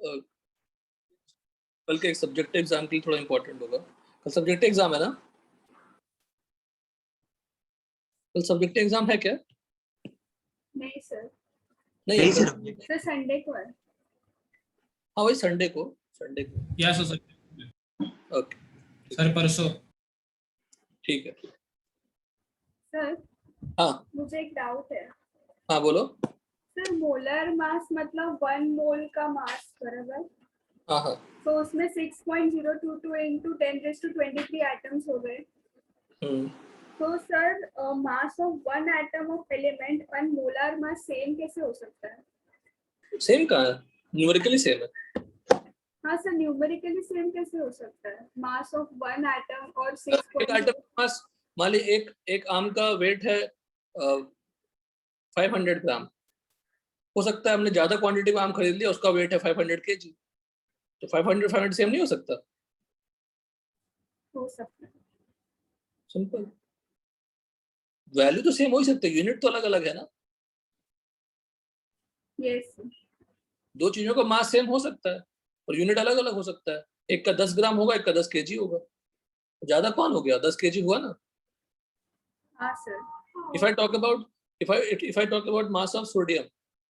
कल के एक सब्जेक्टिव एग्जाम के लिए थोड़ा इंपॉर्टेंट होगा। कल सब्जेक्टिव एग्जाम है ना? कल सब्जेक्टिव एग्जाम है क्या? नहीं सर। नहीं है सर सर संडे को है। हाँ वही संडे को यस सर। ओके सर परसों। ठीक है। सर हाँ मुझे एक डाउट है। हाँ बोलो। सर मोलर मास मतलब 1 मोल का मास बराबर। हाँ हाँ तो उसमें 6.022 into 10⁻23 एटम्स हो गए। तो sir mass of 1 atom of element 1 molar mass same कैसे हो सकता है? सेम कहाँ है? न्यूमेरिकली सेम है। हाँ सर न्यूमेरिकली सेम कैसे हो सकता है? मास ऑफ 1 एटम और एक 6. एटम मास मान ली एक आम का वेट है 500 ग्राम। हो सकता है हमने ज्यादा क्वांटिटी में आम खरीद लिया, उसका वेट है 500 kg, तो 500 सेम नहीं हो सकता? हो सकता है। सिंपल। वैल्यू तो सेम हो ही सकते, यूनिट तो अलग अलग है ना। यस। दो चीजों का मास सेम हो सकता है और यूनिट अलग अलग हो सकता है। एक का 10 ग्राम होगा, एक का 10 kg होगा। ज्यादा कौन हो गया? 10 kg हुआ ना। हाँ sir. If I talk about if I talk about mass of sodium,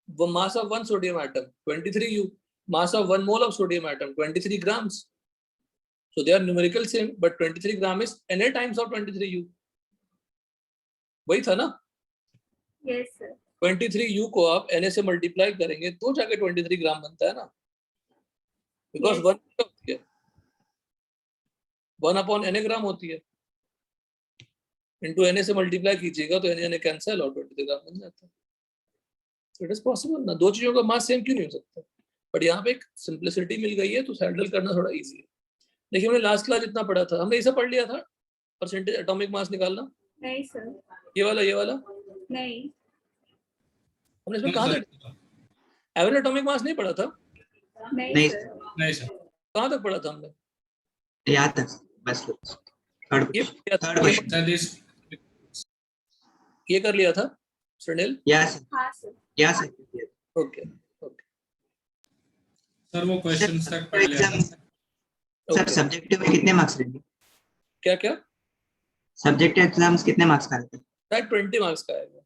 the mass of one sodium atom 23 U, mass of 1 mole of sodium atom 23 grams. So they are numerical same, but 23 gram is Na times of 23 U. वही था ना? Yes sir. 23 U को आप Na से multiply करेंगे तो जाके 23 ग्राम बनता है ना, बिकॉज Yes. 1 होती है, 1/Na ग्राम होती है, इंटू Na से मल्टीप्लाई कीजिएगा तो Na कैंसिल और 23 ग्राम बन जाता है। इट इज पॉसिबल ना, दो चीजों का मास सेम क्यों नहीं हो सकता? बट यहाँ पे एक सिंप्लिसिटी मिल गई है तो हैंडल करना थोड़ा इजी है। देखिए हमने लास्ट क्लास जितना पढ़ा था, हमने इसे पढ़ लिया था, परसेंटेज एटॉमिक मास निकालना। नहीं सर। ये वाला नहीं। हमने इसमें कहाँ तक एवरेज एटॉमिक मास नहीं पढ़ा था? नहीं सर। नहीं सर। कहाँ तक पढ़ा था हमने? यहाँ तक बस। ये कर लिया था सुनील? यस हाँ sir. Yes okay okay sir वो क्वेश्चंस तक पढ़ लिया था। सर सब्जेक्टिव में कितने मार्क्स रहेंगे? क्या क्या? सब्जेक्टिव एग्जाम्स कितने मार्क्स का रहता है? शायद 20 मार्क्स का आएगा।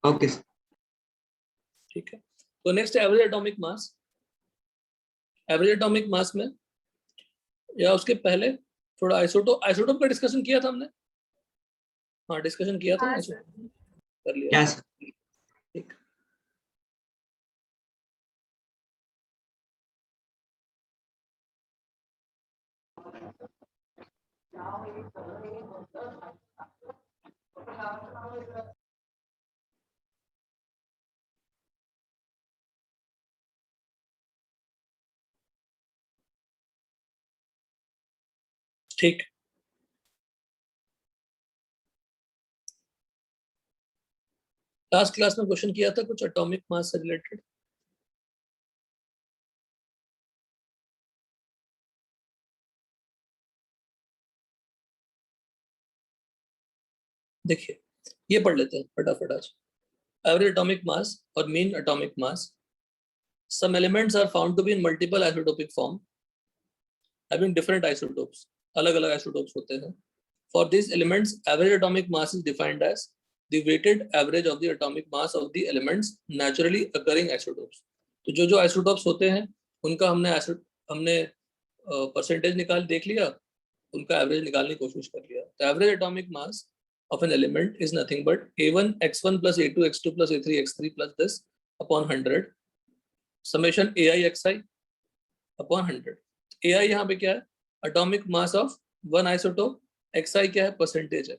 ओके सर ठीक है। तो next average atomic mass. Average atomic mass में या उसके पहले थोड़ा आइसोटोप का डिस्कशन किया था हमने। हाँ डिस्कशन किया था ना, हाँ सर। कर लिया। यस ठीक। ठीक। लास्ट क्लास में क्वेश्चन किया था कुछ एटॉमिक मास से रिलेटेड। देखिए ये पढ़ लेते हैं फटाफट आज। एवरेज एटॉमिक मास और mean atomic mass. Some elements are found to be in multiple isotopic form, having different isotopes. अलग अलग isotopes होते हैं। For these elements, average atomic mass is defined as the weighted average of the atomic mass of the elements naturally occurring isotopes. तो जो isotopes होते हैं उनका हमने परसेंटेज निकाल देख लिया, उनका एवरेज निकालने की कोशिश कर लिया। तो average atomic mass of an element is nothing but A1 x1 plus A2 x2 plus A3 x3 plus this upon 100 summation AI xi upon 100। AI यहाँ पे क्या है? Atomic mass of one isotope. xi क्या है? Percentage है।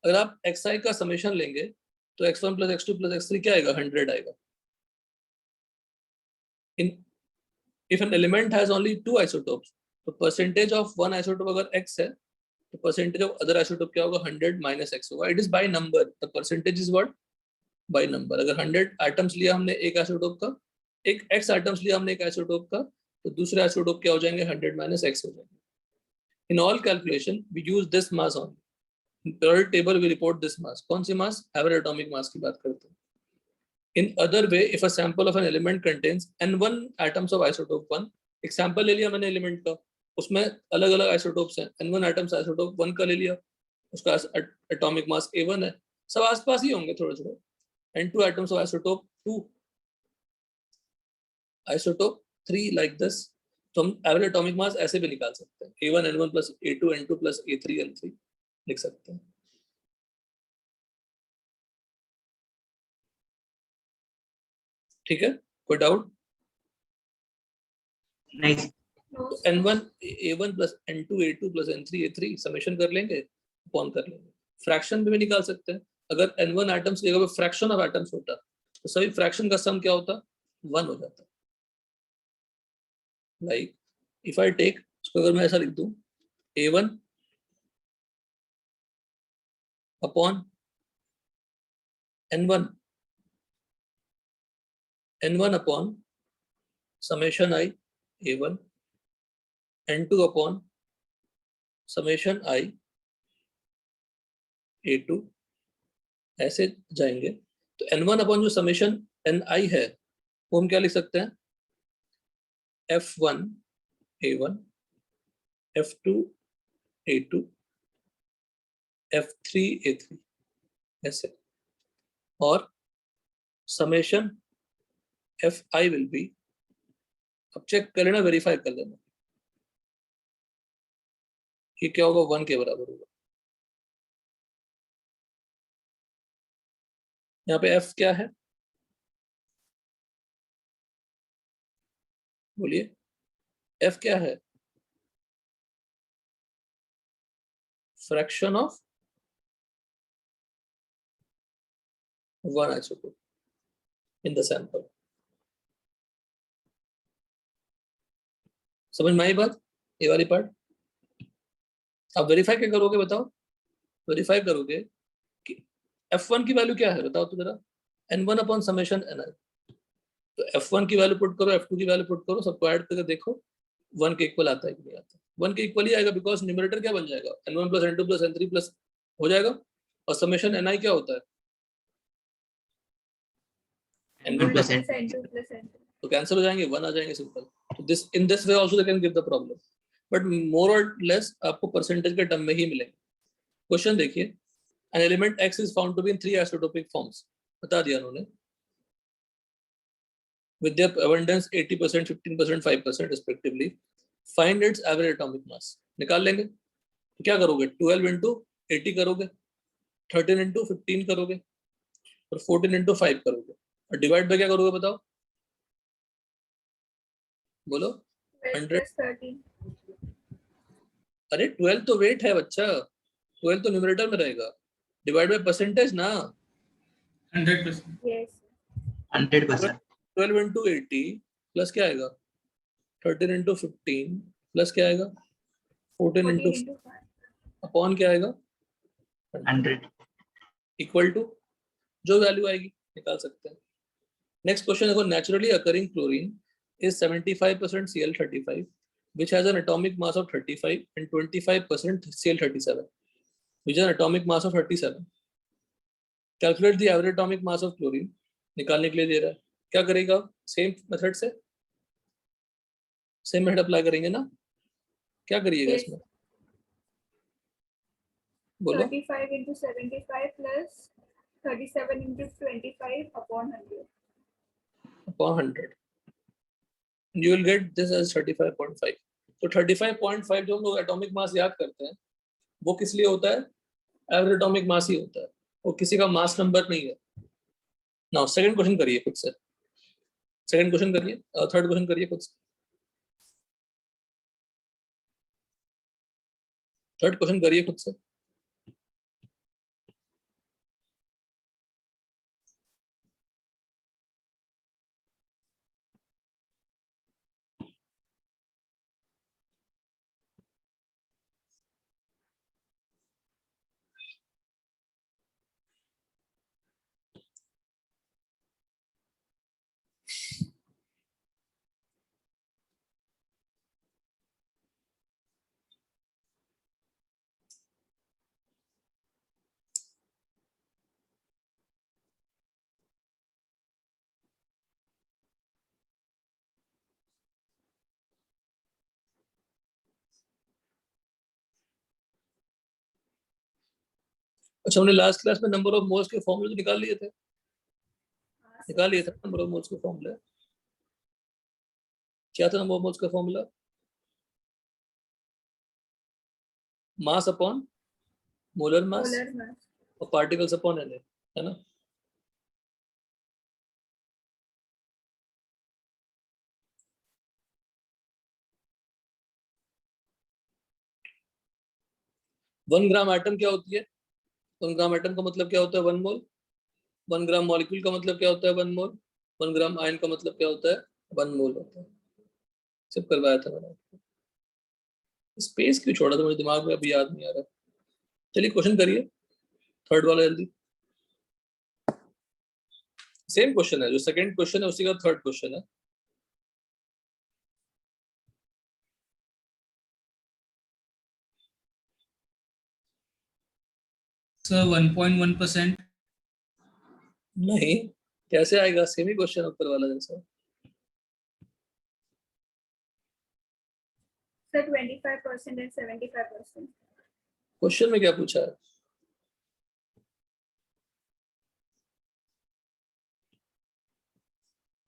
अगर आप xi का समेशन लेंगे तो x1 plus x2 plus x3 क्या आएगा? 100 आएगा। If an element has only two isotopes, तो परसेंटेज ऑफ वन आइसोटोप अगर x है तो परसेंटेज ऑफ अदर आइसोटोप क्या होगा? 100 minus x होगा। It is by number, the percentage is what? By number. अगर 100 आइटम्स लिया हमने एक आइसोटोप का, एक x आइटम्स लिया हमने एक आइसोटोप का, तो दूसरे आइसोटोप क्या हो जाएंगे? 100 minus x हो जाएंगे। In all calculation we use this mass only. In periodic table we report this mass. कौन सी मास? एवरेज एटॉमिक मास की बात करते हैं। In other way, if a sample of an element contains n1 atoms of isotope 1, एक sample ले लिया मैंने element का, उसमें अलग अलग isotopes हैं, n1 atoms isotope 1 का ले लिया, उसका atomic mass a1 है, सब आसपास ही होंगे थोड़े थोड़े, n2 atoms of isotope 2, isotope 3 like this, तो हम एवरेज एटॉमिक मास ऐसे भी निकाल सकते हैं, a1 n1 plus a2 n2 plus a3 n3 लिख सकते हैं. ठीक है, कोई डाउट? नहीं No, n1 a1 plus n2 a2 plus n3 a3 summation कर लेंगे, अपॉन कर लेंगे. फ्रैक्शन में भी निकाल सकते हैं. अगर n1 एटम्स की जगह फ्रैक्शन ऑफ एटम्स होता तो सभी फ्रैक्शन का सम क्या होता? 1 हो जाता. लाइक इफ आई टेक, इसको अगर मैं ऐसा लिख दूं, a1 upon n1 upon summation i a1 n2 upon summation i a2, ऐसे जाएंगे. तो n1 अपॉन जो समेशन ni है वो हम क्या लिख सकते हैं? f1 a1 f2 a2 f3 a3 ऐसे, और समेशन fi विल बी, अब चेक कर लेना, वेरीफाई कर लेना कि क्या होगा, 1 के बराबर होगा. यहाँ पे f क्या है, बोलिए, f क्या है? Fraction of 1 isotope in the sample. समझ में आई बात, ये वाली पार्ट? आप वेरीफाई क्या करोगे बताओ? वेरीफाई करोगे कि f1 की वैल्यू क्या है, बताओ तो जरा. n1 अपॉन समेशन ni, तो f1 की वैल्यू पुट करो, f2 की वैल्यू पुट करो, सबको ऐड करके देखो 1 के इक्वल आता है कि नहीं आता. 1 के इक्वल ही आएगा, बिकॉज न्यूमरेटर क्या बन जाएगा, n1 plus n2 plus n3 plus हो जाएगा, और समेशन ni क्या होता है, n1 plus plus n2 plus n2. तो कैंसिल हो जाएंगे, 1 आ जाएंगे, सिंपल. तो this in this way also they can give the problem, but more और लेस आपको परसेंटेज के टर्म में ही मिलेंगे. क्वेश्चन देखिए, an element x is found to be in 3 isotopic forms, बता दिया उन्होंने, with their abundance 80%, 15%, 5% respectively. Find its average atomic mass. निकाल लेंगे. तो क्या करोगे, 12 into 80 करोगे, 13 into 15 करोगे, और 14 into 5 करोगे, और डिवाइड बाय क्या करोगे बताओ, बोलो. 12 100. plus 13. अरे 12 तो वेट है बच्चा, 12 तो न्यूमरेटर में रहेगा, डिवाइड बाय परसेंटेज ना. 100%. Yes. 100%. 12 into 80 प्लस क्या आएगा, 13 into 15 प्लस क्या आएगा, 14 14 into into 5. अपॉन क्या आएगा, 100. इक्वल टू जो वैल्यू आएगी निकाल सकते हैं. नेक्स्ट क्वेश्चन देखो, naturally occurring chlorine is 75% Cl35 which has an atomic mass of 35 and 25% Cl37 which has an atomic mass of 37. Calculate the average atomic mass of chlorine. निकालने के लिए दे रहा है, क्या करेगा, सेम मेथड से, सेम मेथड अप्लाई करेंगे ना, क्या करिएगा Yes. इसमें, बोलो. 35 into 75 plus 37 into 25 upon 100. Upon 100 you will get this as 35.5. तो 35.5 जो हम लोग एटॉमिक मास याद करते हैं वो किस लिए होता है, एवरेज एटॉमिक मास ही होता है, वो किसी का मास नंबर नहीं है. नाउ सेकंड क्वेश्चन करिए खुद से, सेकंड क्वेश्चन करिए, थर्ड क्वेश्चन करिए खुद से, थर्ड क्वेश्चन करिए खुद से. अच्छा, हमने लास्ट क्लास में नंबर ऑफ मोल्स के फॉर्मूले तो निकाल लिए थे, हाँ, निकाल लिए थे नंबर ऑफ मोल्स के फॉर्मूला। क्या था नंबर ऑफ मोल्स का formula? Mass upon molar mass molar mass. और पार्टिकल्स अपॉन एन, है ना? वन ग्राम एटम क्या होती है? 1 ग्राम एटम का मतलब क्या होता है? 1 मोल। 1 ग्राम मॉलिक्यूल का मतलब क्या होता है? 1 मोल। 1 ग्राम आयन का मतलब क्या होता है? 1 मोल होता है। सब करवाया था मैंने। स्पेस क्यों छोड़ा था, मुझे दिमाग में अभी याद नहीं आ रहा। चलिए क्वेश्चन करिए, थर्ड वाला जल्दी। सेम क्वेश्चन है, जो सेकंड क्वेश्चन है उसी का थर्ड क्वेश्चन है। सर 1.1%. नहीं, कैसे आएगा? सेम ही क्वेश्चन ऊपर वाला जैसा। Sir 25% and 75%. क्वेश्चन में क्या पूछा है?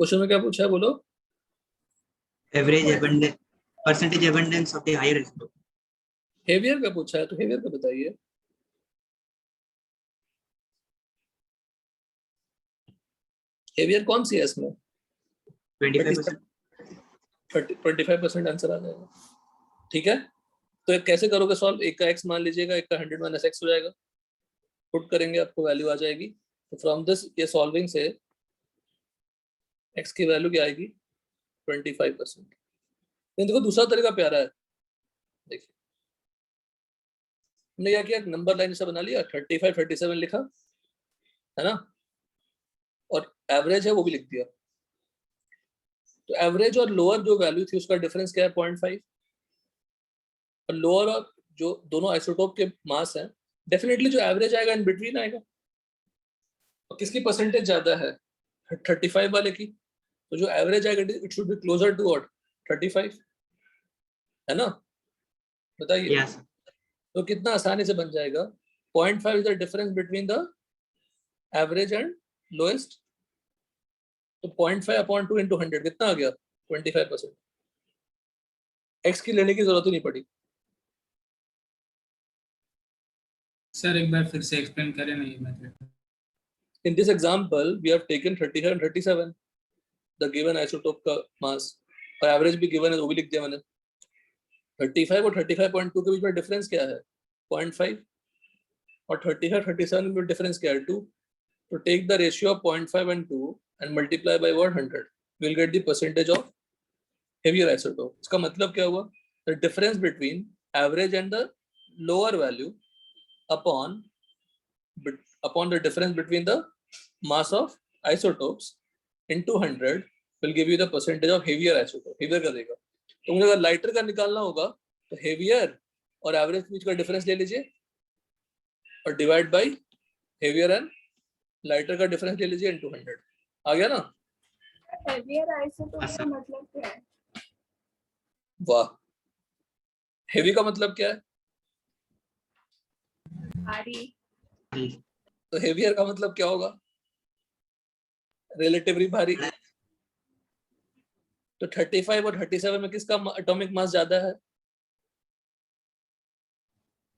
क्वेश्चन में क्या पूछा है, बोलो। Average abundance, percentage abundance of the higher isotope. Heavier का पूछा है, तो हेवियर का बताइए। हेवियर कौन सी है इसमें? 25%. 25% आंसर आ जाएगा। ठीक है, तो एक कैसे करोगे सॉल्व? एक का x मान लीजिएगा, एक का 100 माइनस x हो जाएगा। पुट करेंगे आपको वैल्यू आ जाएगी। तो फ्रॉम दिस ये सॉल्विंग से x की वैल्यू क्या आएगी? 25%। लेकिन देखो दूसरा तरीका प्यारा है, देखिए हमने क्या किया, नंबर लाइन जैसा बना लिया, 35 37 लिखा, है ना, और एवरेज है वो भी लिख दिया। तो एवरेज और लोअर जो वैल्यू थी उसका डिफरेंस क्या है? 0.5। और लोअर और जो दोनों आइसोटोप के मास हैं, डेफिनेटली जो एवरेज आएगा इन बिटवीन आएगा। और किसकी परसेंटेज ज्यादा है? 35 वाले की। तो जो एवरेज आएगा it should be closer to what? 35, है ना? बताइए। Yes. तो कितना आसानी से बन जाएगा? 0.5 is the difference between the average and lowest. तो 0.5 अपॉन 2 इंटू 100 कितना आ गया? 25%। एक्स की लेने की जरूरत ही नहीं पड़ी। सर एक बार फिर से एक्सप्लेन करें ना ये method. In this example, we have taken 35 and 37, the given isotope का mass, और एवरेज भी गिवन है, वो भी लिख दिया मैंने। 35 और 35.2 के बीच में डिफरेंस क्या है? 0.5। और 35 37 में डिफरेंस क्या है? 2। तो take the ratio of 0.5 and 2 and multiply by 100, we'll get the percentage of heavier isotope. इसका मतलब क्या हुआ? The difference between average and the lower value upon the difference between the mass of isotopes into 100 will give you the percentage of heavier isotope. heavier का देगा। तो मुझे अगर lighter का निकालना होगा तो हेवियर और एवरेज के बीच का डिफरेंस ले लीजिए और divide by heavier and lighter का डिफरेंस ले लीजिए इनटू 100। आ गया ना? हेवियर आइसोटोप का मतलब क्या है? वाह, हेवी का मतलब क्या है? भारी। तो हेवियर का मतलब क्या होगा? रिलेटिवली भारी। तो 35 और 37 में किसका एटॉमिक मास ज्यादा है?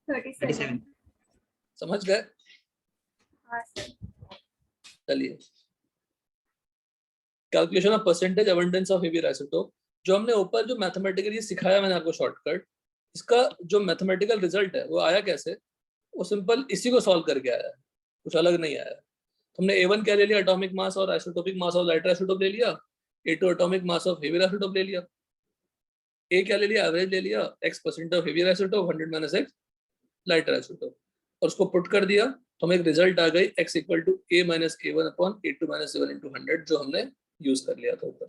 37। समझ गए? हाँ सर। चलिए, calculation of percentage abundance of heavier isotope, जो हमने ऊपर जो मैथमेटिकली सिखाया मैंने आपको शॉर्टकट, इसका जो मैथमेटिकल रिजल्ट है वो आया कैसे? वो सिंपल इसी को सॉल्व करके आया है, कुछ अलग नहीं आया। हमने A1 क्या ले लिया? एटॉमिक मास और isotopic mass of lighter isotope ले लिया। A2 atomic mass of heavier isotope ले लिया। A क्या ले लिया? एवरेज ले लिया, x percent of heavier isotope 100 minus x lighter isotope, और उसको पुट कर दिया तो हमें एक रिजल्ट आ गई x equal to a minus a1 upon a2 minus a1 into 100, जो हमने यूज कर लिया था ऊपर।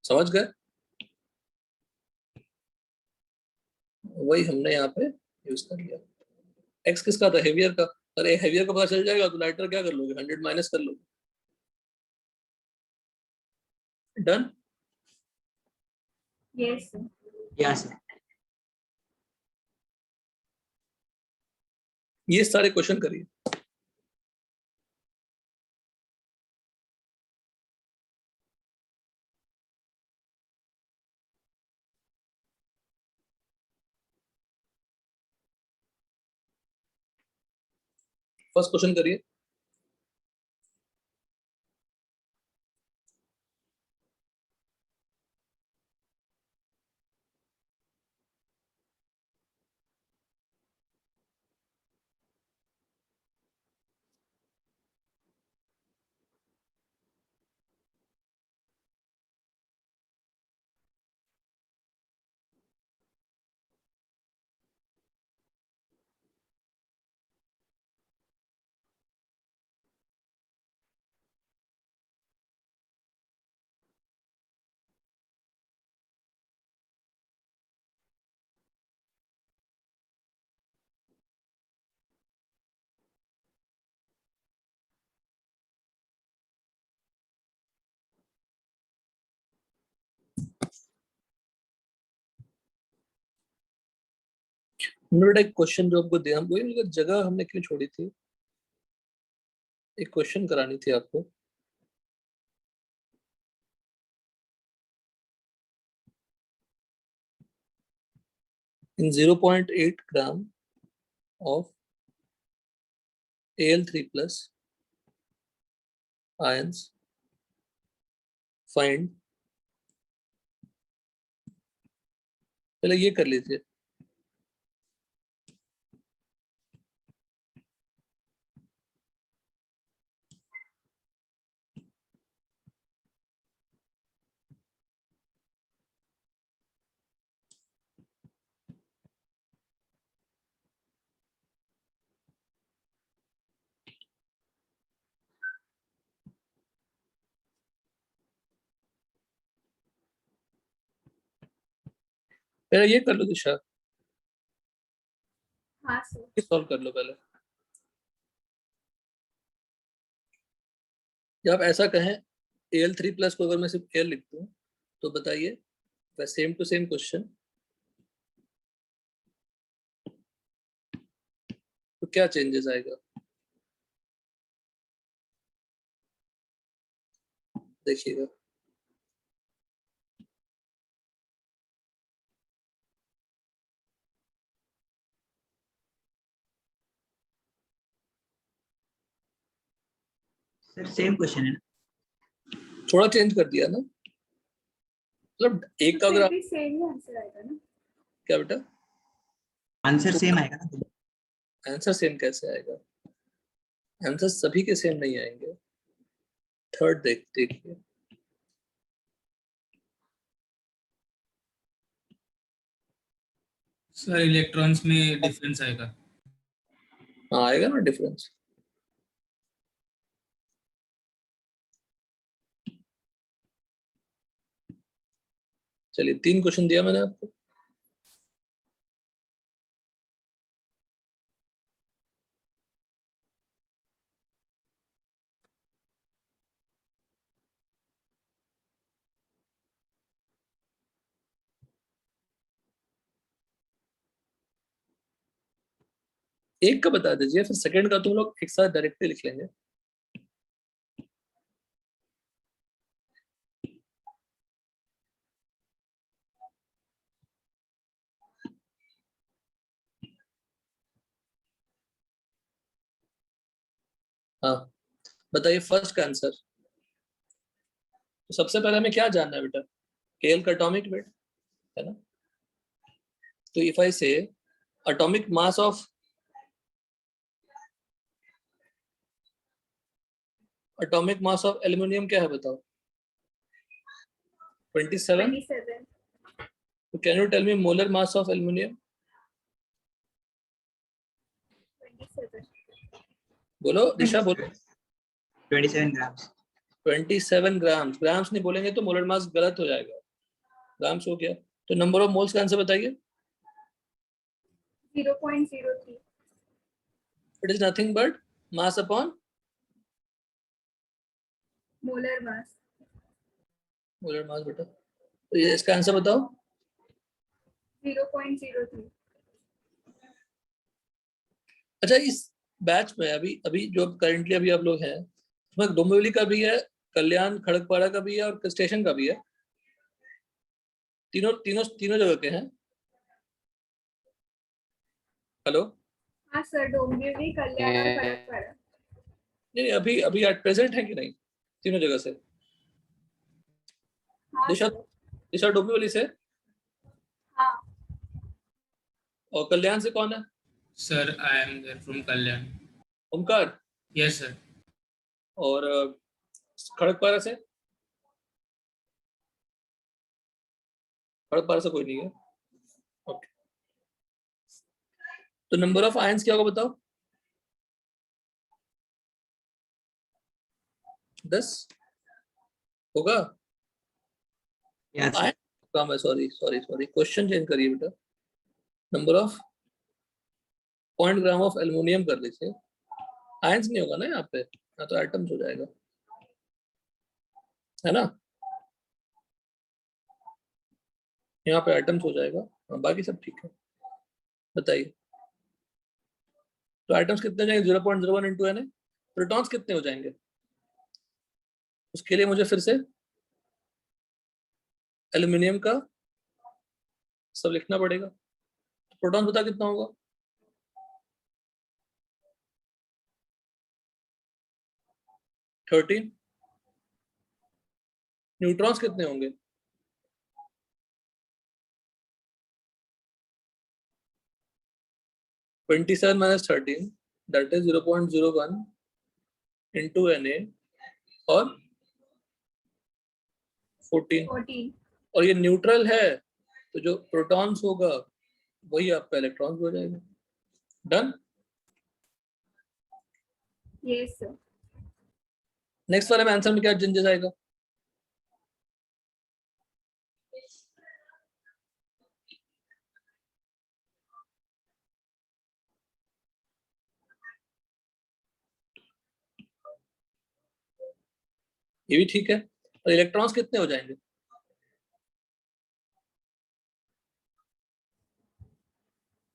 समझ गए? वही हमने यहाँ पे यूज कर लिया। x किसका था? हेवियर का। अरे हेवियर का पता चल जाएगा तो लाइटर क्या कर लोगे? 100 माइनस कर लोगे। डन? यस। Yes. ये सारे क्वेश्चन करिए। फर्स्ट क्वेश्चन करिए। हमने बेटा एक क्वेश्चन जो आपको दिया, हमको ये जगह हमने क्यों छोड़ी थी, एक क्वेश्चन करानी थी आपको। In 0.8 gram of Al3 plus ions, find, पहले ये कर लीजिए। पहले ये कर लो दिशा, हाँ सर। ये सॉल्व कर लो पहले। जब आप ऐसा कहें Al3 प्लस को अगर मैं सिर्फ Al लिख दूं तो बताइए सेम टू सेम क्वेश्चन, तो क्या चेंजेस आएगा देखिएगा। सर सेम क्वेश्चन है ना? थोड़ा चेंज कर दिया ना, मतलब एक का तो अगर फिर भी सेम ही आंसर आएगा ना? क्या बेटा, आंसर सेम आएगा ना? आंसर सेम कैसे आएगा, आंसर सभी के सेम नहीं आएंगे। थर्ड देखिए, सर इलेक्ट्रॉन्स में डिफरेंस आएगा। हाँ आएगा ना डिफरेंस। चलिए 3 क्वेश्चन दिया मैंने आपको। एक का बता दीजिए, फिर सेकंड का तुम लोग एक साथ डायरेक्टली लिख लेंगे। हाँ बताइए फर्स्ट का आंसर। तो सबसे पहले हमें क्या जानना है बेटा, केएल का एटॉमिक वेट है ना। तो इफ आई से एटॉमिक मास ऑफ एल्युमिनियम क्या है बताओ, 27। 27। तो can you tell me molar mass of aluminium, 27। बोलो दिशा बोलो। 27 ग्राम्स। 27 ग्राम्स, ग्राम्स नहीं बोलेंगे तो मोलर मास गलत हो जाएगा, ग्राम्स हो गया। तो नंबर ऑफ मोल्स का आंसर बताइए। 0.03। It is nothing but mass upon molar mass. Molar mass बेटा। तो ये इसका आंसर बताओ। 0.03। अच्छा, इस बैच में अभी अभी जो करेंटली अभी आप लोग हैं उसमें डोंबिवली का भी है, कल्याण खड़गपाड़ा का भी है और स्टेशन का भी है। तीनों तीनों तीनों जगह के हैं। हेलो। हाँ सर, डोंबिवली, कल्याण और खड़गपाड़ा। नहीं, अभी अभी एट प्रेजेंट है कि नहीं तीनों जगह से? हाँ दिशा सर। दिशा डोंबिवली से हाँ और कल्याण से कौन है? Sir, I am there from Kalyan. Omkar. Yes, sir. और खड़गपाड़ा से? खड़गपाड़ा से कोई नहीं है। ओके, तो नंबर ऑफ आयंस क्या होगा बताओ? 10 होगा। Yes, sir. काम है, sorry sorry sorry, question change करिए बेटा। Number of 0.0 gram of aluminium कर लीजिए। आयंस नहीं होगा ना यहाँ पे, यहाँ तो एटम्स हो जाएगा, है ना? यहाँ पे एटम्स हो जाएगा। हाँ, बाकी सब ठीक है। बताइए, तो एटम्स कितने हो जाएंगे? 0.01 इंटू एन। प्रोटॉन्स कितने हो जाएंगे? उसके लिए मुझे फिर से एल्युमिनियम का सब लिखना पड़ेगा। तो प्रोटॉन बता कितना होगा? 13। न्यूट्रॉन्स कितने होंगे? 27 minus 13, that is 0.01 into Na और 14। 14। और ये न्यूट्रल है, तो जो प्रोटॉन्स होगा वही आपका इलेक्ट्रॉन्स हो जाएगा। डन। Yes sir. नेक्स्ट वाले में आंसर में क्या चेंजेस आएगा? ये भी ठीक है। और इलेक्ट्रॉन्स कितने हो जाएंगे?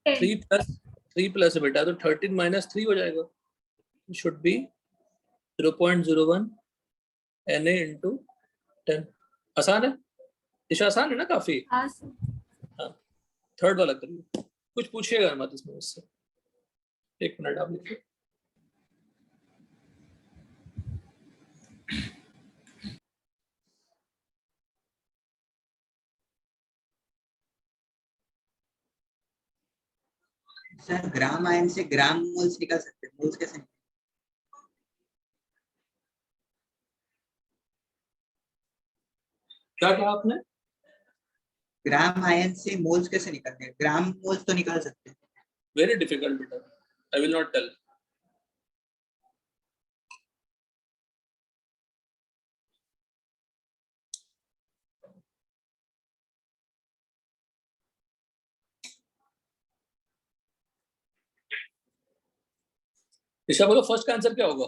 3 प्लस बेटा, तो 13 माइनस 3 हो जाएगा। Should be 0.01 Na into 10। आसान है, दिशा आसान है ना काफी? हाँ सर। हाँ, थर्ड वाला करिए। कुछ पूछिएगा मत इसमें मुझसे। एक मिनट आप लिखिए। सर ग्राम आयन से ग्राम मोल्स निकल सकते हैं, मोल्स कैसे? क्या कहा आपने? ग्राम आयन से मोल्स कैसे निकलते हैं? ग्राम मोल्स तो निकल सकते हैं। वेरी डिफिकल्ट बेटा, आई विल नॉट टेल। दिशा बोलो, फर्स्ट का आंसर क्या होगा?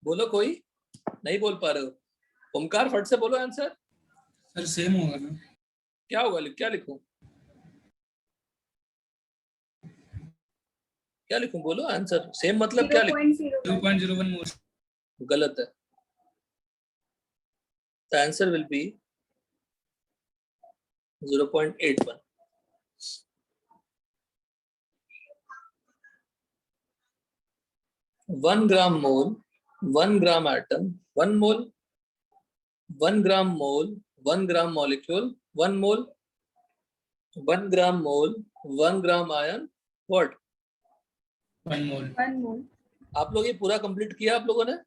बोलो, कोई नहीं बोल पा रहे हो। ओमकार, फट से बोलो आंसर। सर सेम होगा ना? क्या होगा? क्या लिखूं? क्या लिखूं? बोलो आंसर। सेम मतलब क्या लिखूं? 2.01 मोल। गलत है। The answer will be 0.81। 1 gram mole, 1 gram atom, 1 mole, 1 gram mole, 1 gram molecule, 1 mole, 1 gram mole, 1 gram ion, what? 1 मोल। 1 मोल। आप लोग ये पूरा कंप्लीट किया आप लोगों ने?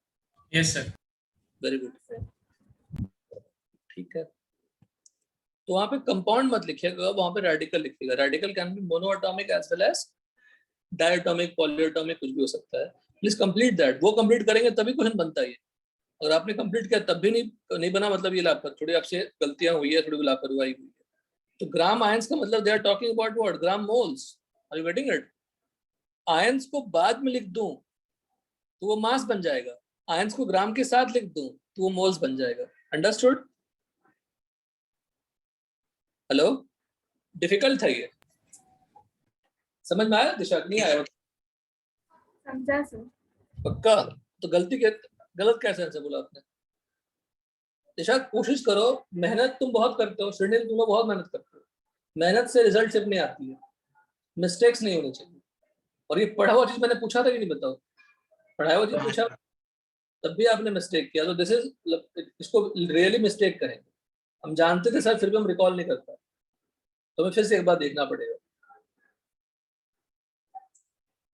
Yes sir. वेरी गुड, ठीक है। तो वहां पे कंपाउंड मत लिखिएगा, वहां पे रेडिकल लिखिएगा। Radical can be monoatomic as well as diatomic, polyatomic, कुछ भी हो सकता है। Please complete that. वो कंप्लीट करेंगे तभी क्वेश्चन बनता है। अगर आपने कंप्लीट किया तब भी नहीं बना, मतलब ये लापरवाही, थोड़ी आपसे गलतियां हुई है, थोड़ी लापरवाही हुई है। तो ग्राम आयंस का मतलब they are talking about what? Gram moles. Are you getting it? Ions को बाद में लिख दूं तो वो मास बन जाएगा। आयंस को ग्राम के साथ लिख दूं तो वो मोल्स बन जाएगा। अंडरस्टूड? हेलो, डिफिकल्ट है ये, समझ में आया दिशा? नहीं आया? समझा सर। पक्का? तो गलत कैसे आंसर बोला आपने? दिशा कोशिश करो, मेहनत तुम बहुत करते हो, श्रेणी तुम लोग बहुत मेहनत करते हो, मेहनत से रिजल्ट सिर्फ नहीं आती है, मिस्टेक्स नहीं होनी चाहिए। और ये पढ़ा हुआ चीज मैंने पूछा था कि नहीं, बताओ? पढ़ाया हुआ चीज पूछा तब भी आपने मिस्टेक किया, तो दिस इज, इसको रियली मिस्टेक करेंगे। हम जानते थे सर, फिर भी हम रिकॉल नहीं करता, तो हमें फिर से एक बार देखना पड़ेगा।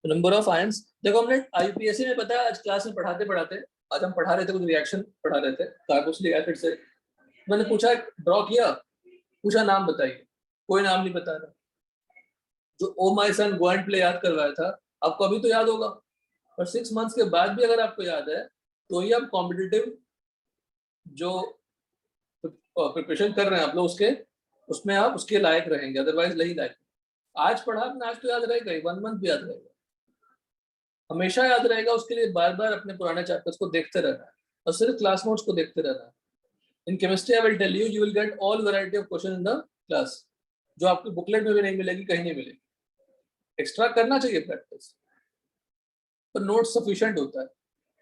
नंबर ऑफ आयंस देखो, हमने आईपीएससी में पता है आज क्लास में पढ़ाते पढ़ाते, आज हम पढ़ा रहे थे, कुछ रिएक्शन पढ़ा रहे थे कार्बोक्सिलिक एसिड से, मैंने पूछा, ड्रॉ किया, पूछा नाम बताइए, कोई नाम नहीं बता रहा। जो oh my son go and play याद करवाया था, आपको अभी तो याद होगा, और 6 मंथ्स के बाद भी अगर आपको याद है तो ये आप कॉम्पिटिटिव जो प्रिपरेशन कर रहे हैं आप लोग, उसमें आप उसके लायक रहेंगे, अदरवाइज नहीं लायक। आज पढ़ा आपने, आज तो याद रहेगा ही, 1 मंथ भी याद रहेगा, हमेशा याद रहेगा। उसके लिए बार बार अपने पुराने चैप्टर्स को देखते रहना है, और सिर्फ क्लास नोट्स को देखते रहना है। In chemistry I will tell you will get all variety of question in the class, जो आपकी बुकलेट में भी नहीं मिलेगी, कहीं नहीं मिलेगी। एक्स्ट्रा करना चाहिए प्रैक्टिस, पर नोट सफिशिएंट होता है।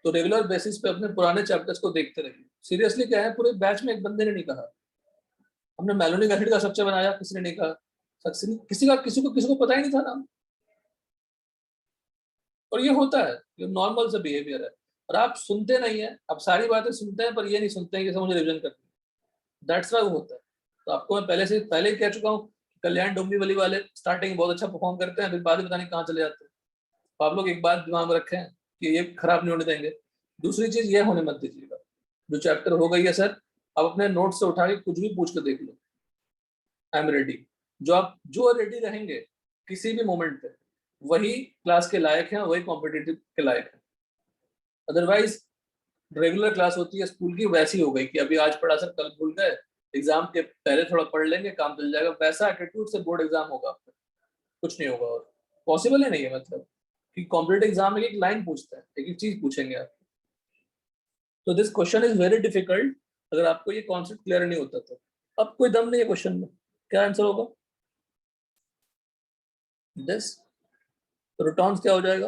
तो रेगुलर बेसिस पे अपने पुराने चैप्टर्स को देखते रहिए। सीरियसली क्या है, पूरे बैच में एक बंदे ने नहीं कहा हमने मैलोनिक एसिड का स्ट्रक्चर बनाया, किसी ने नहीं कहा, किसी को पता ही नहीं था नाम। और ये होता है, ये नॉर्मल सा बिहेवियर है। और आप सुनते नहीं है, आप सारी बातें सुनते हैं पर ये नहीं सुनते हैं कि मुझे रिविजन करनी है, दैट्स व्हाई वो होता है। तो आपको मैं पहले ही कह चुका हूँ, कल्याण डोंबिवली वाले स्टार्टिंग बहुत अच्छा परफॉर्म करते हैं, फिर बाद में पता नहीं कहाँ चले जाते हैं। तो आप लोग एक बात दिमाग में रखें कि ये खराब नहीं होने देंगे। दूसरी चीज ये होने मत दीजिएगा, जो चैप्टर हो गई है सर, आप अपने नोट से उठा के कुछ भी पूछ के देख लो, आई एम रेडी। जो रेडी रहेंगे किसी भी मोमेंट पे, वही क्लास के लायक हैं, वही कॉम्पिटिटिव के लायक हैं। अदरवाइज रेगुलर क्लास होती है स्कूल की, वैसी हो गई कि अभी आज पढ़ा सर कल भूल गए, एग्जाम के पहले थोड़ा पढ़ लेंगे काम चल जाएगा, वैसा एटीट्यूड से बोर्ड एग्जाम होगा आपका, कुछ नहीं होगा। और पॉसिबल ही नहीं है, मतलब कि कॉम्पिटिटिव एग्जाम में एक लाइन पूछता है, एक चीज पूछेंगे आप। तो this question is very difficult, अगर आपको ये कॉन्सेप्ट क्लियर नहीं होता तो। अब कोई दम नहीं है क्वेश्चन में, क्या आंसर होगा? दिस प्रोटॉन्स क्या हो जाएगा?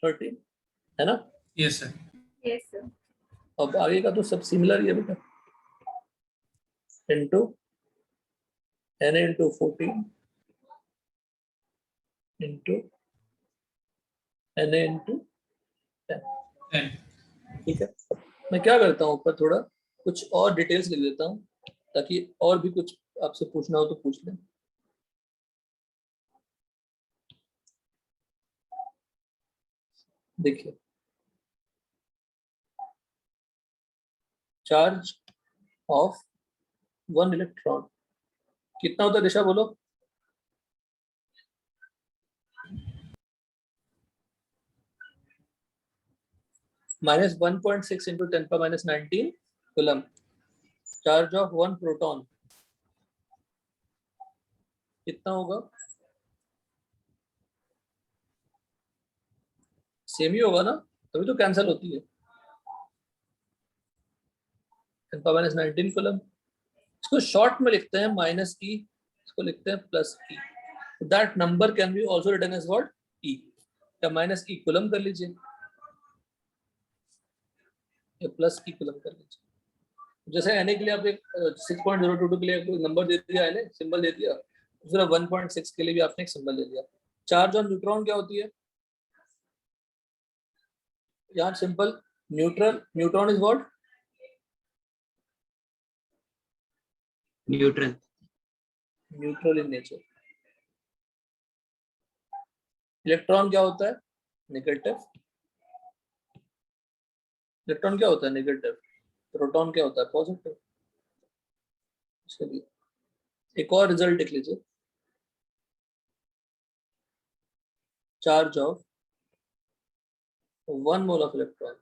13 है ना? Yes sir. Yes sir. अब आगे का तो सब सिमिलर ही है बेटा, into Na into 14 into Na into 10। 10। ठीक है, मैं क्या करता हूँ, ऊपर थोड़ा कुछ और डिटेल्स लिख देता हूँ, ताकि और भी कुछ आपसे पूछना हो तो पूछ लें। देखिए, चार्ज ऑफ 1 इलेक्ट्रॉन कितना होता है दिशा, बोलो? -1.6 into 10⁻19 coulomb. Charge of 1 proton कितना होगा? सेम ही होगा ना, तभी तो कैंसिल होती है। 10⁻19 कूलम। इसको शॉर्ट में लिखते हैं -e, इसको लिखते हैं +e। That number can be also written as what? e। या -e कूलम कर लीजिए, या +e कूलम कर लीजिए। जैसे Na के लिए आप एक 6.022 के लिए कोई नंबर दे दिया है, सिंबल दे दिया, दूसरा 1.6 के लिए भी आपने एक सिंबल दे दिया। चार्ज ऑन न्यूट्रॉन क्या होती है? यहाँ simple, neutron is what? Neutral. Neutral in nature. Electron क्या होता है? नेगेटिव। इलेक्ट्रॉन क्या होता है? नेगेटिव। प्रोटॉन क्या होता है? पॉजिटिव। चलिए एक और रिजल्ट लिख लीजिए, charge of 1 mole of electron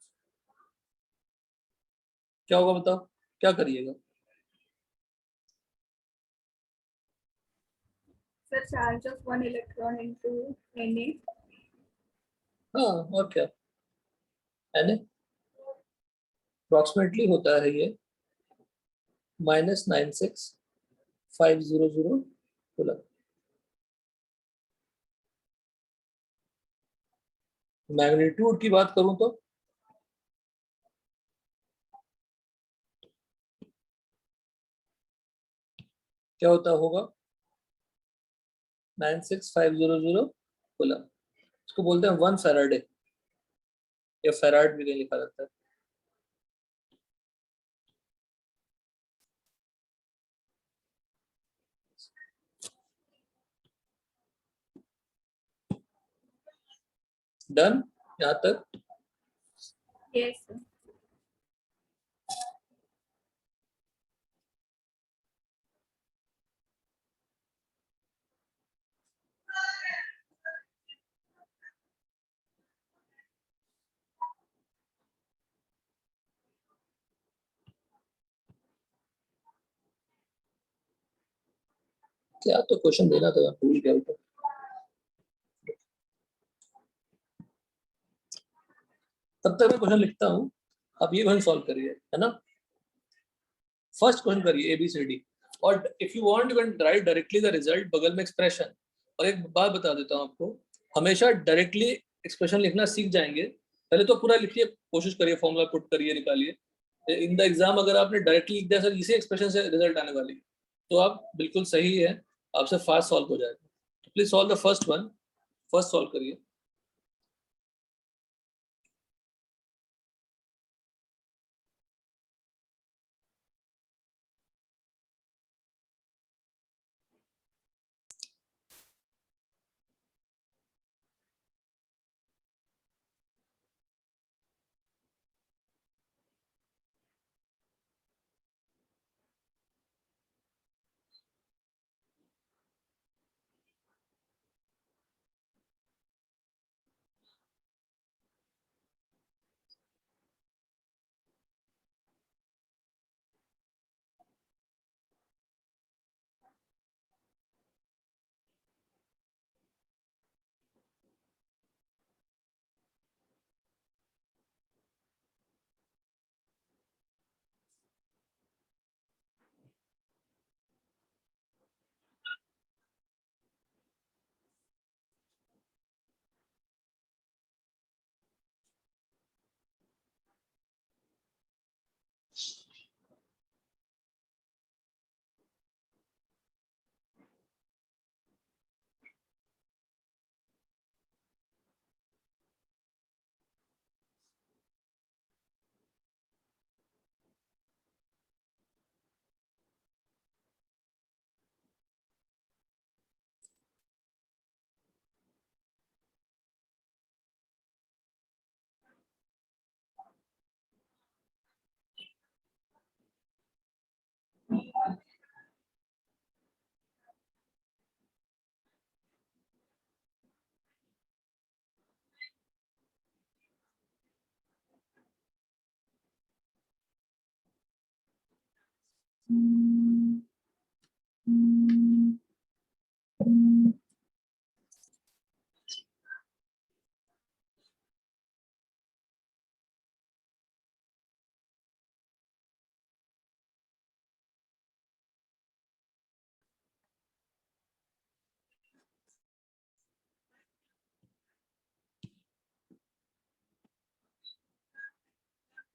क्या होगा, बताओ? क्या करिएगा? the charge of one electron into Na. हाँ और क्या, Na अप्रोक्सीमेटली होता है ये -96500 कूलम। मैग्नीट्यूड की बात करूं तो क्या होता होगा, 96500 कूलम। इसको बोलते हैं 1 फैराडे या फैराड भी कहीं लिखा रहता है। डन यहाँ तक? Yes, sir. क्या तो क्वेश्चन देना था, भूल गया था। तब तक मैं क्वेश्चन लिखता हूँ, आप ये क्वेश्चन सॉल्व करिए, है ना। फर्स्ट क्वेश्चन करिए ABCD, और if you want you can write directly the result, बगल में एक्सप्रेशन। और एक बात बता देता हूँ आपको, हमेशा डायरेक्टली एक्सप्रेशन लिखना सीख जाएंगे, पहले तो पूरा लिखिए, कोशिश करिए, फॉर्मूला पुट करिए, निकालिए। इन द एग्जाम अगर आपने डायरेक्टली लिख दिया सर इसी एक्सप्रेशन से रिजल्ट आने वाली है, तो आप बिल्कुल सही है, आपसे फास्ट सॉल्व हो जाएगा। तो please solve the first one, first solve करिए।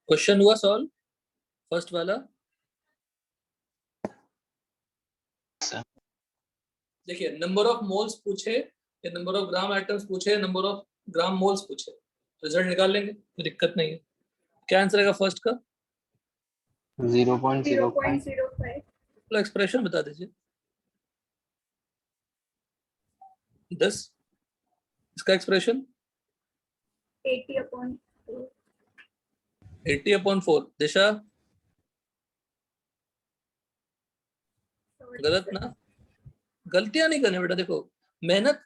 क्वेश्चन हुआ सॉल्व फर्स्ट वाला? देखिए, नंबर ऑफ मोल्स पूछे या नंबर ऑफ ग्राम एटम्स पूछे, नंबर ऑफ ग्राम मोल्स पूछे, रिजल्ट निकाल लेंगे, कोई दिक्कत नहीं है। क्या आंसर आएगा फर्स्ट का? 0.05। तो एक्सप्रेशन बता दीजिए 10, इसका एक्सप्रेशन 80/4। 80/4। दिशा गलत ना, गलतियां नहीं करनी बेटा। देखो, मेहनत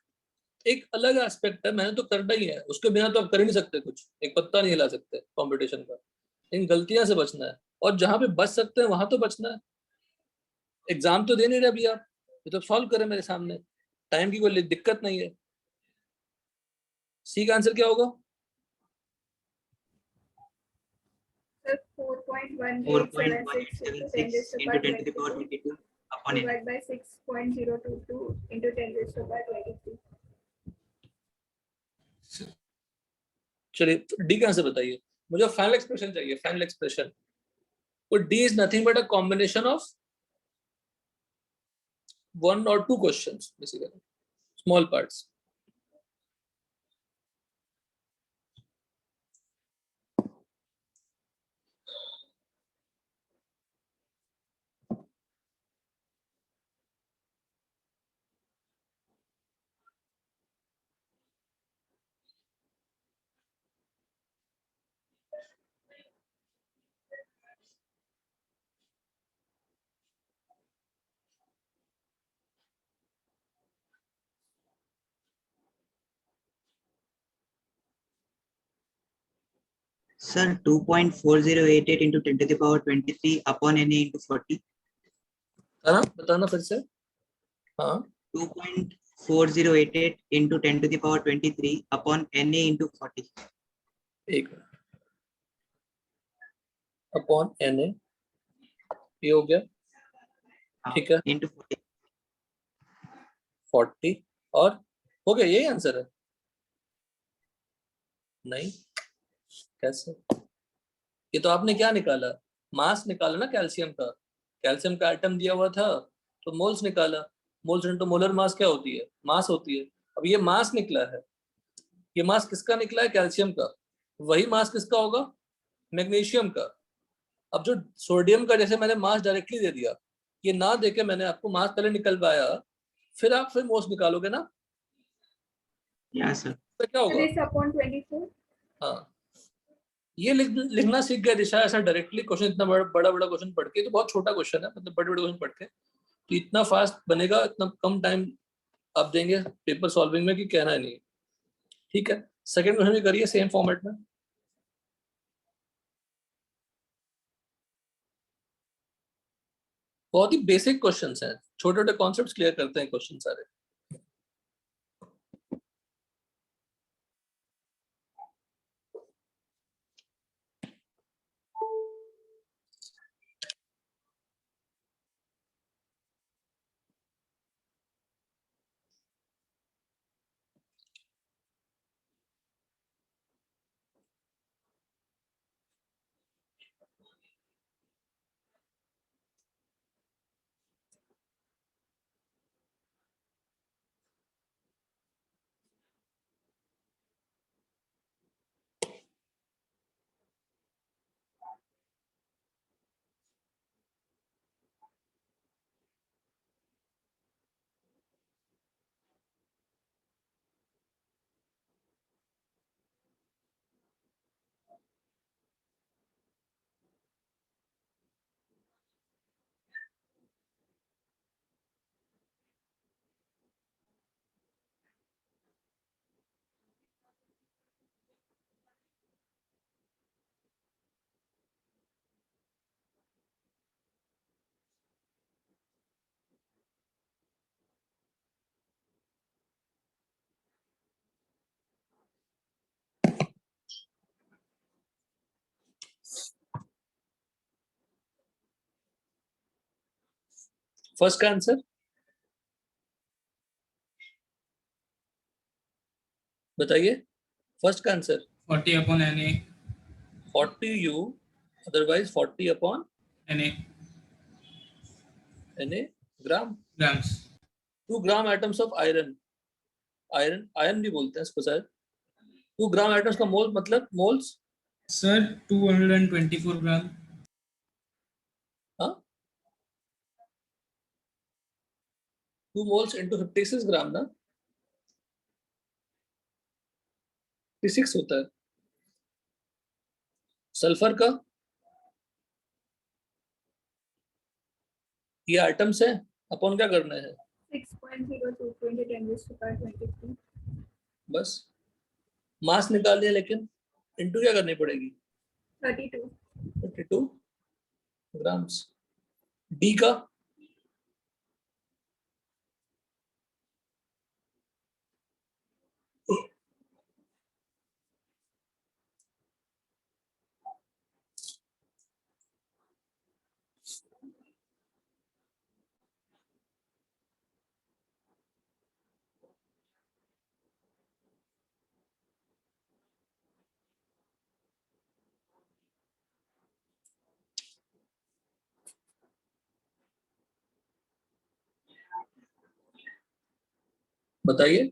एक अलग एस्पेक्ट है, मेहनत तो करना ही है, उसके बिना तो आप कर ही नहीं सकते कुछ, एक पत्ता नहीं हिला सकते कंपटीशन का। इन गलतियां से बचना है, और जहां पे बच सकते हैं वहां तो बचना है। एग्जाम तो दे नहीं रहे अभी आप, ये तो सॉल्व करें मेरे सामने। टाइम की कोई दिक्कत नहीं है। सी का आंसर क्या होगा? Sir, 4.1876 4.1876 into 10 to the power 22 upon n. divided by 6.022 into 10 raised to the power 23. चलिए डी का आंसर बताइए। मुझे फाइनल एक्सप्रेशन चाहिए, फाइनल एक्सप्रेशन। तो D is nothing but a combination of one or two questions, basically small parts. Sir, 2.4088 into 10 to the power 23 upon Na into 40. हाँ बताना फिर से। हाँ 2.4088 into 10 to the power 23 upon Na into 40. एक minute, upon N A, ये हो गया, ठीक है, Into 40. 40 और हो गया, यही आंसर है? नहीं, कैसे? ये तो आपने क्या निकाला, मास निकाला ना कैल्शियम का। कैल्शियम का एटम दिया हुआ था तो मोल्स निकाला। मोल्स इनटू मोलर मास क्या होती है? मास होती है। अब ये मास निकला है, ये मास किसका निकला है? कैल्शियम का। वही मास किसका होगा? मैग्नीशियम का। अब जो सोडियम का जैसे मैंने मास डायरेक्टली दे दिया, ये ना देके मैंने आपको मास पहले निकलवाया, फिर आप फिर मोल्स निकालोगे ना, Yeah, sir. तो क्या होगा? This upon 24. हाँ, ये लिखना सीख गया दिशा। ऐसा डायरेक्टली क्वेश्चन, इतना बड़ा बड़ा क्वेश्चन पढ़ के, तो बहुत छोटा क्वेश्चन है, मतलब बड़े बड़े क्वेश्चन पढ़ के तो इतना फास्ट बनेगा, इतना कम टाइम आप देंगे पेपर सॉल्विंग में कि कहना ही नहीं। ठीक है, सेकंड क्वेश्चन भी करिए सेम फॉर्मेट में। बहुत ही बेसिक क्वेश्चंस हैं, छोटे छोटे कॉन्सेप्ट्स क्लियर करते हैं क्वेश्चन सारे। फर्स्ट का आंसर बताइए, फर्स्ट का answer 40 upon Na. 40 U, otherwise 40 upon Na Na gram. grams. 2 gram atoms of iron, iron भी बोलते हैं इसको शायद। 2 ग्राम एटम्स का मोल मतलब मोल्स। Sir, 224 gram. हाँ, 2 मोल्स इंटू 56 ग्राम ना, 56 होता है। सल्फर का, ये आइटम्स है, अपन क्या करना है? 6.022 into 10 raised to the power 23. बस मास निकाल लिया, लेकिन इंटू क्या करनी पड़ेगी? 32. 52 ग्राम्स। डी का बताइए।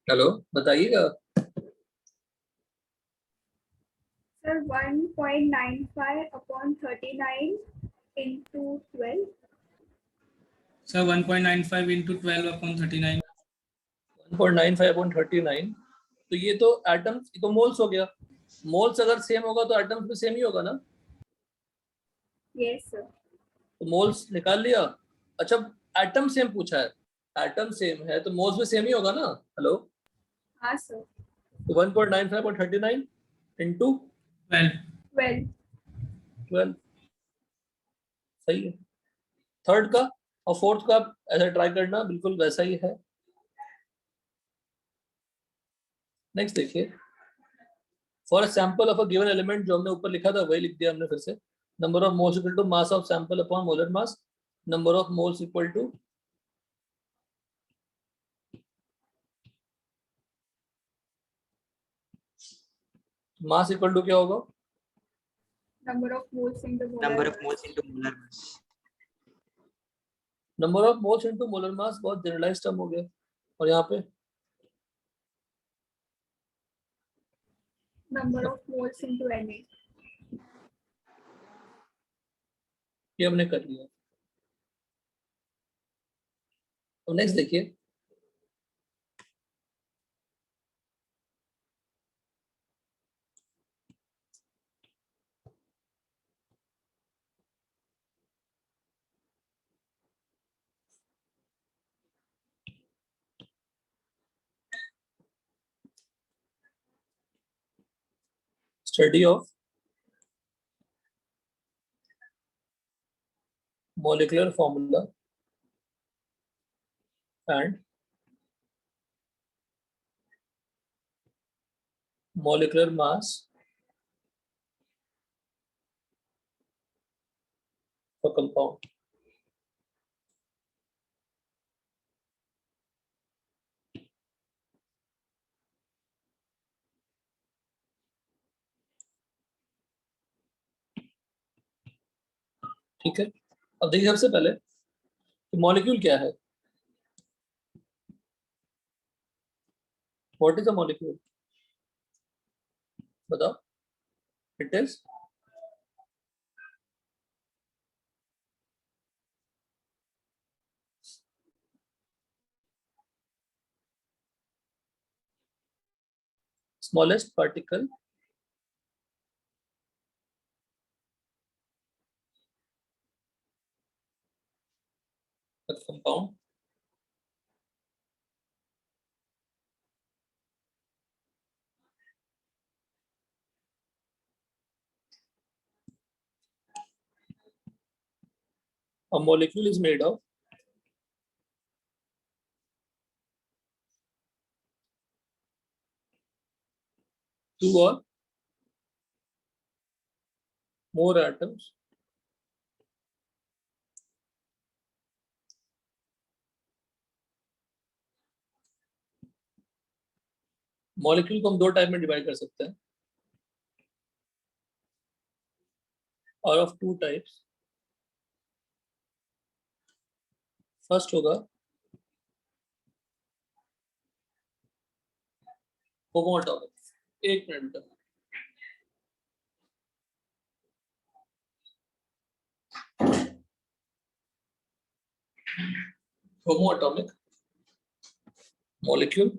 हेलो, बताइएगा। Sir 1.95 upon 39 into 12. Sir 1.95 into 12 upon 39. 1.95 upon 39, तो ये तो एटम्स, ये तो मोल्स हो गया। मोल्स अगर सेम होगा तो एटम्स भी सेम ही होगा ना। Yes sir. तो मोल्स निकाल लिया। अच्छा, एटम सेम पूछा है, एटम सेम है तो मोल्स भी सेम ही होगा ना। हेलो, हाँ सर। तो 1.95 और 39 इंटू 12. 12. 12, सही है। थर्ड का और फोर्थ का आप ऐसा ट्राई करना, बिल्कुल वैसा ही है। नेक्स्ट देखिए, for a sample of a given element, जो हमने ऊपर लिखा था वही लिख दिया हमने फिर से। Number of moles equal to mass of sample upon molar mass, number of moles equal to mass equal to क्या होगा? Number of moles into molar number of mass. moles into molar mass. Number of moles into molar mass बहुत generalised term हो गया। और यहाँ पे Number of moles into Na. ये हमने कर लिया। तो नेक्स्ट देखिए, study of molecular formula and molecular mass for compound। ठीक है, अब देखिए सबसे पहले कि मॉलिक्यूल क्या है। What is a molecule? बताओ। It is smallest particle of compound a molecule is made of two or more atoms molecule को हम दो टाइप में डिवाइड कर सकते हैं, और ऑफ टू टाइप्स। फर्स्ट होगा होमोएटॉमिक। एक मिनट तक होमोएटॉमिक मॉलिक्यूल,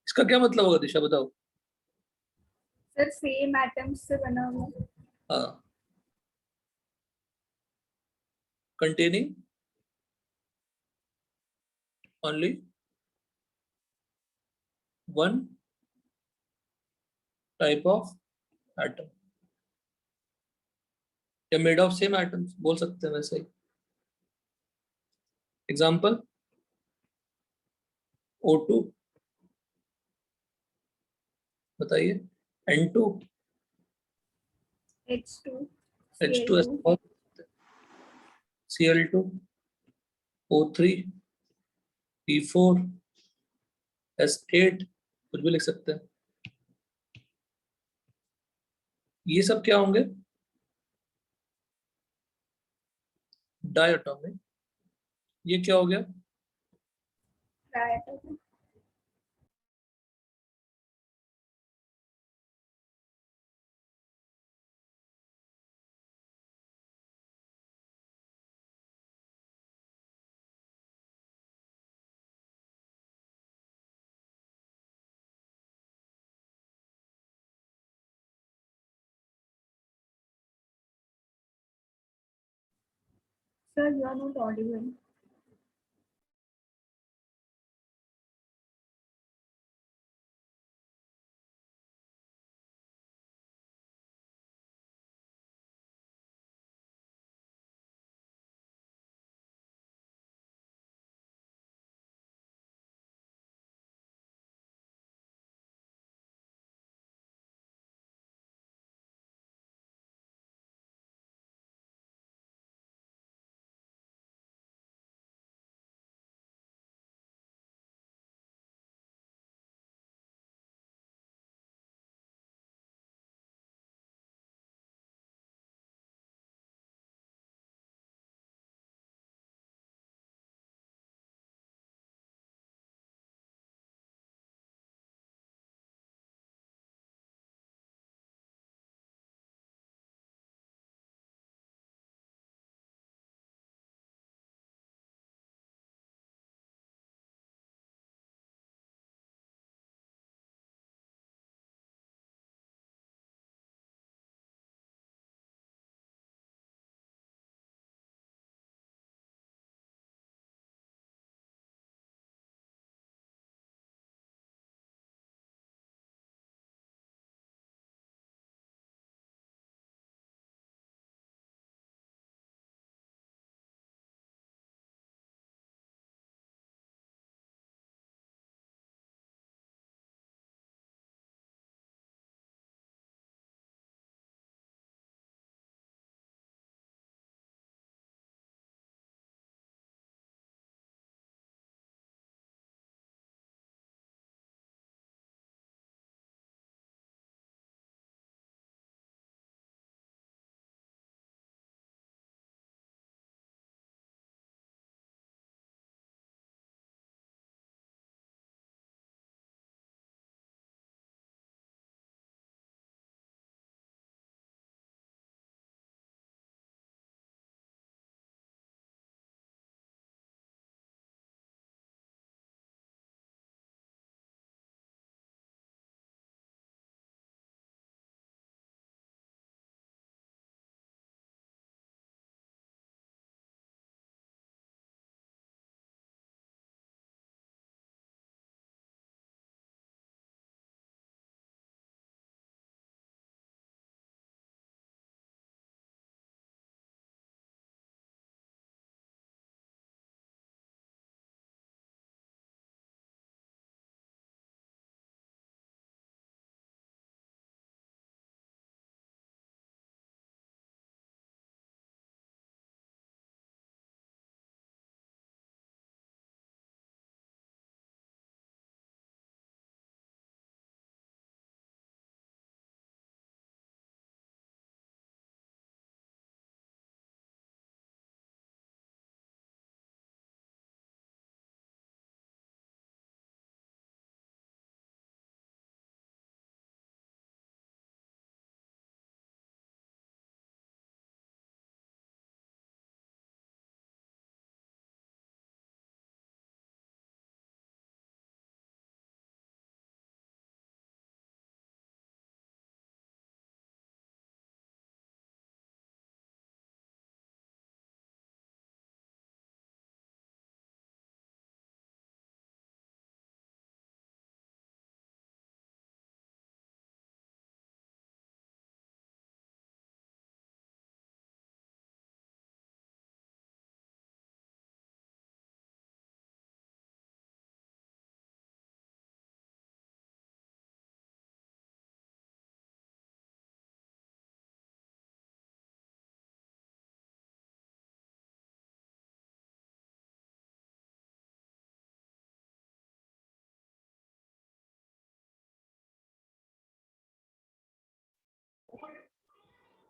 इसका क्या मतलब होगा दिशा, बताओ। सर सेम एटम्स से बना हुआ। हाँ, containing only one type of atom या made of same atoms बोल सकते हैं वैसे ही। एग्जाम्पल O2, बताइए। N2, H2, H2S, Cl2. Cl2, O3, P4, S8, कुछ भी लिख सकते हैं। ये सब क्या होंगे? डायटोमिक। ये क्या हो गया? Triatomic. Sir, you are not audible.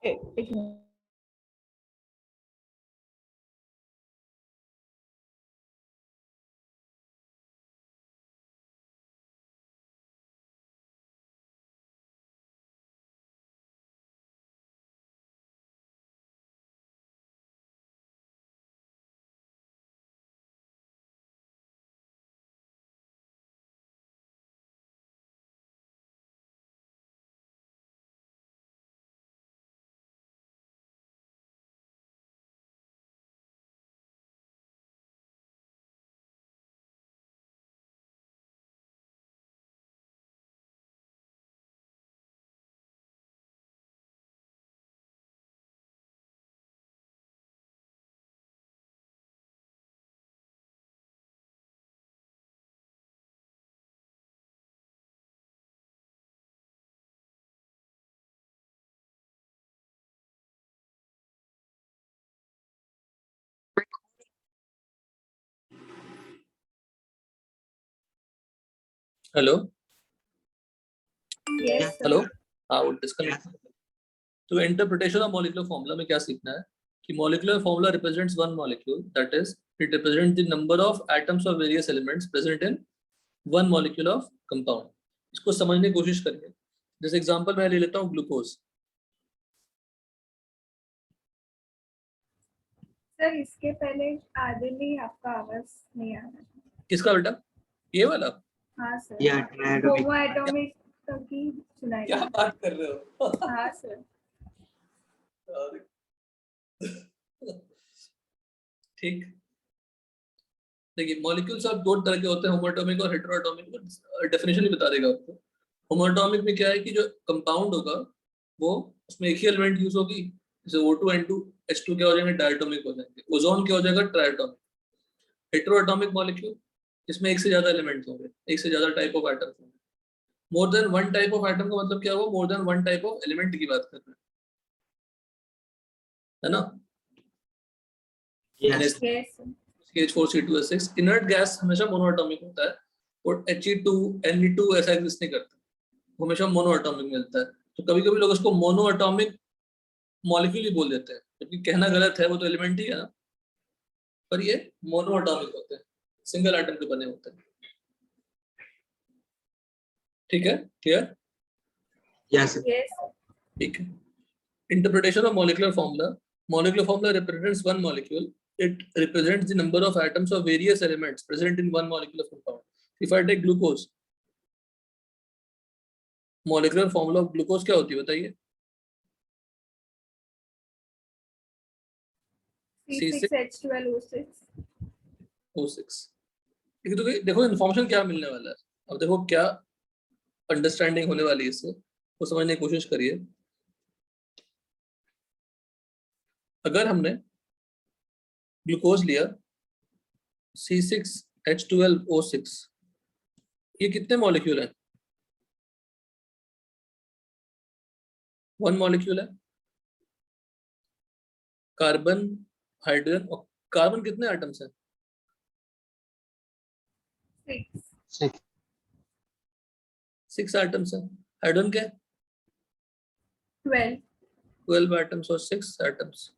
एक minute. Hello Yes, sir. Hello, हाँ वो डिस्कनेक्ट। तो इंटरप्रिटेशन ऑफ मॉलिक्यूलर फॉर्मूला में क्या सीखना है कि molecular formula represents one molecule, that is it represent the number of atoms of various elements present in one molecule of compound. इसको समझने की कोशिश करिए। जैसे एग्जांपल मैं ले लेता हूँ ग्लूकोज। सर इसके पहले आधे में आपका आवाज नहीं आ रहा। किसका बेटा? ये वाला? हाँ सर। या ट्रायटोमिक। होमो एटॉमिक की सुनाई क्या दे। बात कर रहे हो? हाँ सर। ठीक, देखिए मॉलिक्यूल्स अब दो तरह के होते हैं, होमोएटॉमिक और हेटेरोएटॉमिक। डेफिनेशन ही बता देगा आपको। होमोएटॉमिक में क्या है कि जो कंपाउंड होगा वो उसमें एक ही एलिमेंट यूज होगी, जैसे O2 N2 H2 क्या हो जाएंगे, डायटोमिक हो जाएंगे। ओजोन क्या हो जाएगा, ट्राइटोमिक। हेटेरोएटॉमिक मॉलिक्यूल इसमें एक से ज्यादा एलिमेंट्स होंगे, एक से ज्यादा टाइप ऑफ एटम्स होंगे। More than one type of atom का मतलब क्या हुआ, more than one type of element की बात कर रहे हैं, है ना? Yes. Yes, sir. CH4 C2S6 inert gas हमेशा मोनोएटॉमिक होता है, और He2 Ne2 ऐसा एग्जिस्ट नहीं करता, हमेशा मोनोएटॉमिक मिलता है। तो कभी कभी लोग उसको मोनोएटॉमिक मॉलिक्यूल ही बोल देते हैं, जबकि कहना गलत है, वो तो एलिमेंट ही है ना, पर ये मोनोएटॉमिक होते हैं, सिंगल एटम के बने होते हैं। ठीक है, क्लियर? Yes. Yes, sir. ठीक है। Interpretation of molecular formula. Molecular formula represents one molecule, it represents the number of atoms of various elements present in one molecule of compound. If I take glucose, molecular formula of glucose क्या होती है बताइए? C6H12O6. O6। तो देखो information क्या मिलने वाला है, अब देखो क्या अंडरस्टैंडिंग होने वाली है इससे, वो समझने की कोशिश करिए। अगर हमने ग्लूकोज लिया C6H12O6, ये कितने मॉलिक्यूल हैं? वन मॉलिक्यूल है। कार्बन, हाइड्रोजन, और कार्बन कितने एटम्स हैं? 6. 6 एटम्स हैं। हाइड्रोजन के 12. 12 atoms or 6 atoms.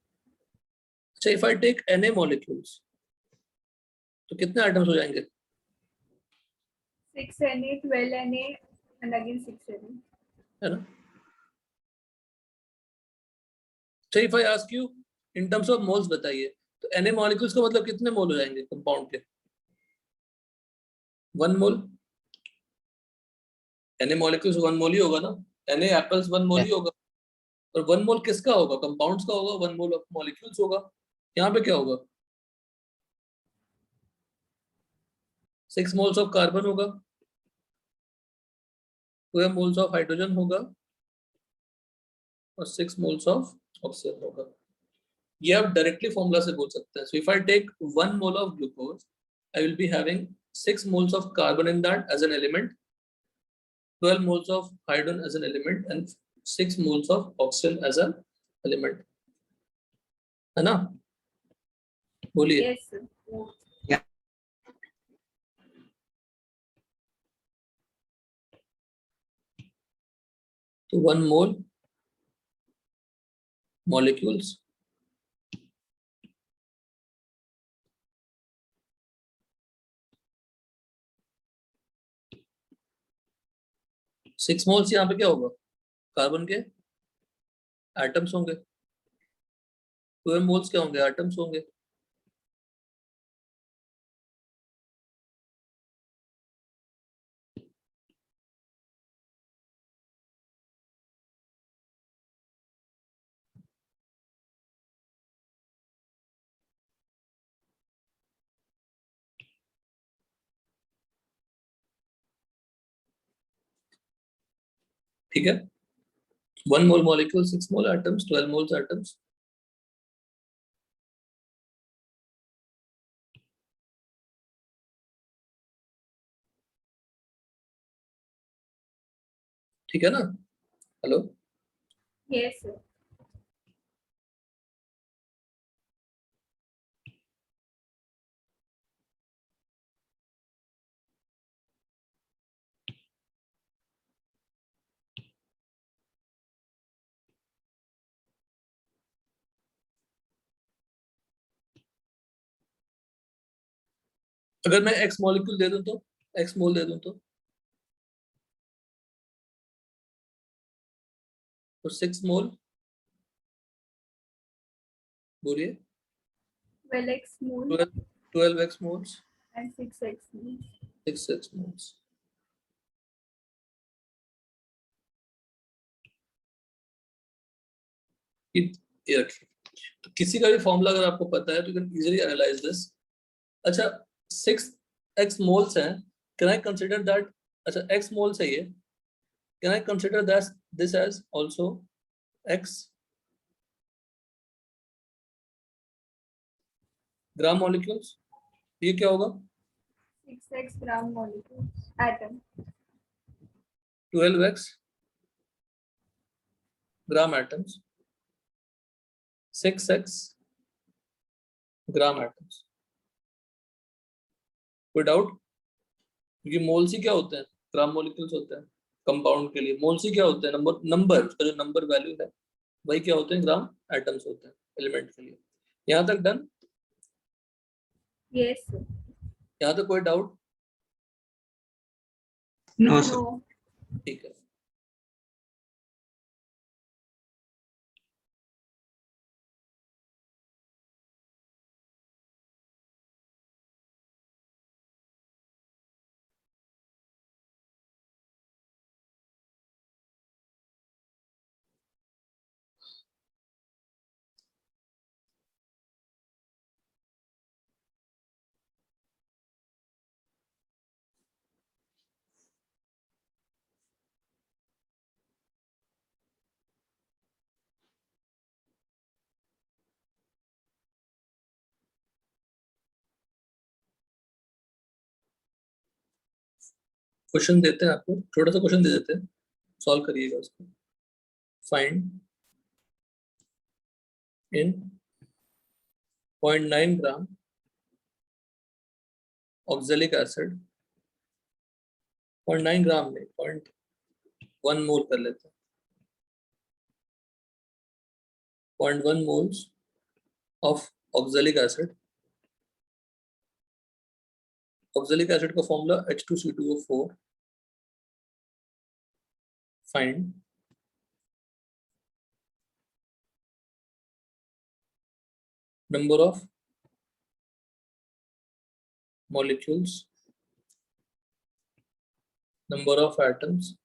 अच्छा, if I take Na molecules, तो कितने एटम्स हो जाएंगे? 6Na, 12Na, and again 6Na. है ना? अच्छा, if I ask you in terms of moles बताइए, तो Na molecules का मतलब कितने मोल हो जाएंगे कंपाउंड के? 1 मोल। Na molecules 1 मोल ही होगा ना, Na एप्पल्स 1 मोल ही होगा। और 1 मोल किसका होगा? कंपाउंड्स का होगा। 1 मोल ऑफ मॉलिक्यूल्स होगा। यहाँ पे क्या होगा? 6 मोल्स ऑफ कार्बन होगा, 12 मोल्स ऑफ हाइड्रोजन होगा, और 6 मोल्स ऑफ ऑक्सीजन होगा। ये आप डायरेक्टली फॉर्मूला से बोल सकते हैं। So if I take 1 mole of glucose, I will be having 6 moles of carbon in that as an element, 12 moles of hydrogen as an element, and 6 moles of oxygen as an element, है ना? बोलिए। Yes, sir. Yeah. तो 1 मोल molecules. Six moles यहाँ पे क्या होगा? Carbon के atoms होंगे। 12 मोल्स क्या होंगे? एटम्स होंगे। ठीक है, 1 मोल मॉलिक्यूल, 6 मोल एटम्स, 12 मोल्स एटम्स। ठीक है ना? Hello, Yes, sir. अगर मैं एक्स मॉलिक्यूल दे दूं तो, एक्स मोल दे दूं तो 6 मोल, बोलिए। 12x mole 12 x moles, and 6x mole. 6 X moles. ये रखिए। तो किसी का भी फॉर्मूला अगर आपको पता है तो you can easily analyse this. अच्छा, 6 एक्स मोल्स हैं, कैन आई कंसीडर दैट, अच्छा एक्स मोल्स है ये, can I consider that this as also X gram molecules? ये क्या होगा? 6x gram molecules atom. 12 X gram atoms, 6 X gram atoms. कोई doubt? क्योंकि मोल्स ही क्या होते हैं? ग्राम मॉलिक्यूल्स होते हैं कंपाउंड के लिए। मोल्स ही क्या होते हैं? नंबर, नंबर, उसका जो नंबर वैल्यू है वही क्या होते हैं? ग्राम एटम्स होते हैं एलिमेंट के लिए। यहाँ तक डन? Yes, sir. यहाँ तक कोई डाउट? No, sir. No. ठीक है। क्वेश्चन देते हैं आपको, छोटा सा क्वेश्चन दे देते हैं, सॉल्व करिएगा उसको। Find in 0.9 gram oxalic acid, 0.9 gram में 0.1 मोल कर लेते हैं, 0.1 moles of oxalic acid. Oxalic acid का formula H2C2O4। Find number of molecules, number of atoms,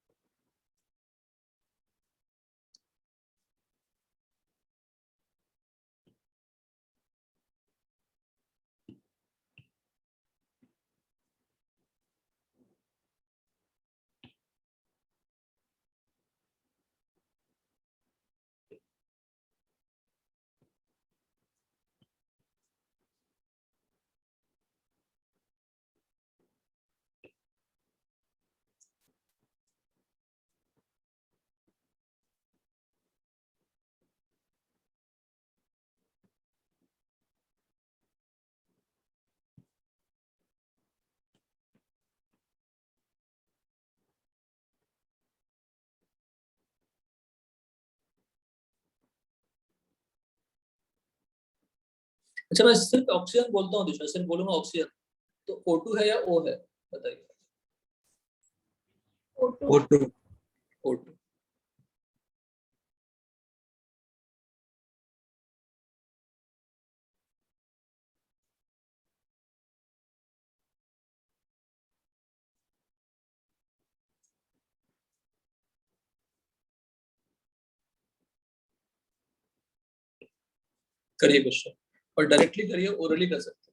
अच्छा मैं सिर्फ ऑक्सीजन बोलता हूँ दिशा, सिर्फ बोलूंगा ऑक्सीजन, तो O2 है या O है, बताइए। O2. O2. O2। करिए क्वेश्चन, और डायरेक्टली करिए, ओरली कर सकते हैं।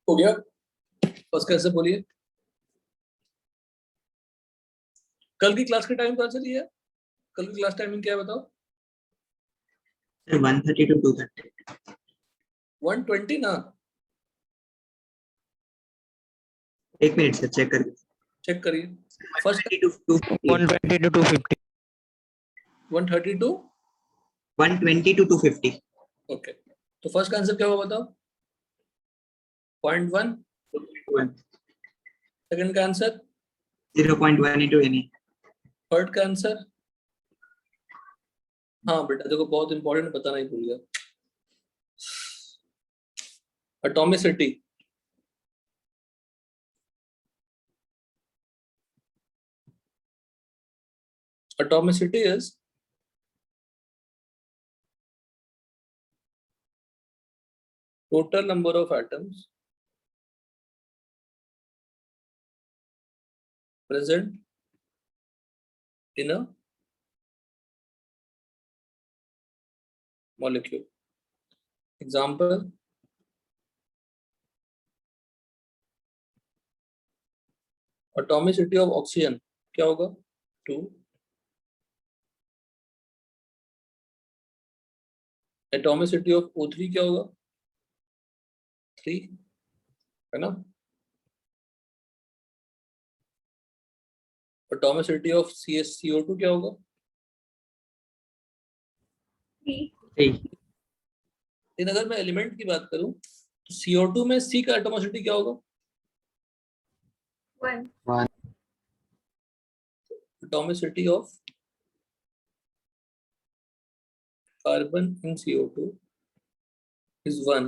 हो गया, बस कैसे बोलिए। कल की क्लास के टाइम कौन सा दिया है? कल की क्लास टाइमिंग क्या है बताओ? Sir, 1:30 to 2:30. 120 ना? एक मिनट सर, चेक कर। चेक करिए। First 1:30 to 2:50. 120 to 250. 132। 1:20 to 2:50. Okay, तो फर्स्ट का आंसर क्या होगा बताओ? 0.1। 1. सेकंड का आंसर? 0.1 into any. थर्ड का आंसर? हाँ बेटा देखो, बहुत इंपॉर्टेंट बताना ही भूल गया, atomicity. Atomicity is total number of atoms present in a molecule. Example, atomicity of oxygen क्या होगा? 2. Atomicity of O3 क्या होगा? 3, है ना? Atomicity of CO2 क्या होगा? 3. 3. लेकिन अगर मैं एलिमेंट की बात करूं तो CO2 में C का एटोमिसिटी क्या होगा? 1. Atomicity of carbon in CO2 is 1,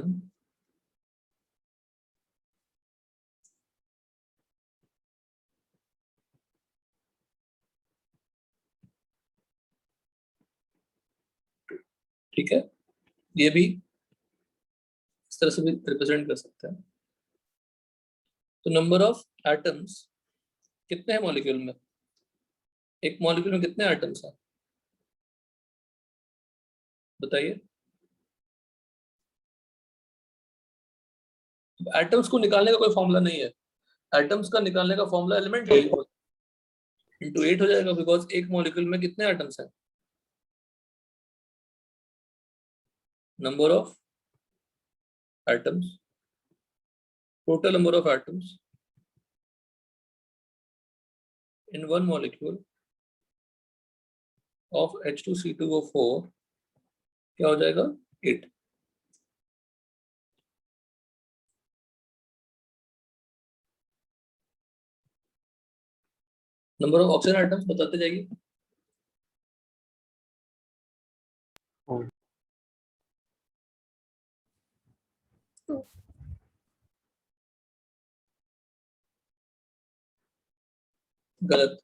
ठीक है, ये भी इस तरह से भी रिप्रेजेंट कर सकते हैं। तो नंबर ऑफ एटम्स कितने हैं मॉलिक्यूल में? एक मॉलिक्यूल में कितने एटम्स हैं बताइए। एटम्स को निकालने का कोई फॉर्मूला नहीं है, एटम्स का निकालने का फॉर्मूला एलिमेंट इंटू 8 हो जाएगा, बिकॉज एक मॉलिक्यूल में कितने एटम्स हैं? Number of atoms, total number of atoms in one molecule of H2C2O4 क्या हो जाएगा? 8। नंबर ऑफ ऑक्सीजन आइटम्स बताते जाइए। Two. गलत।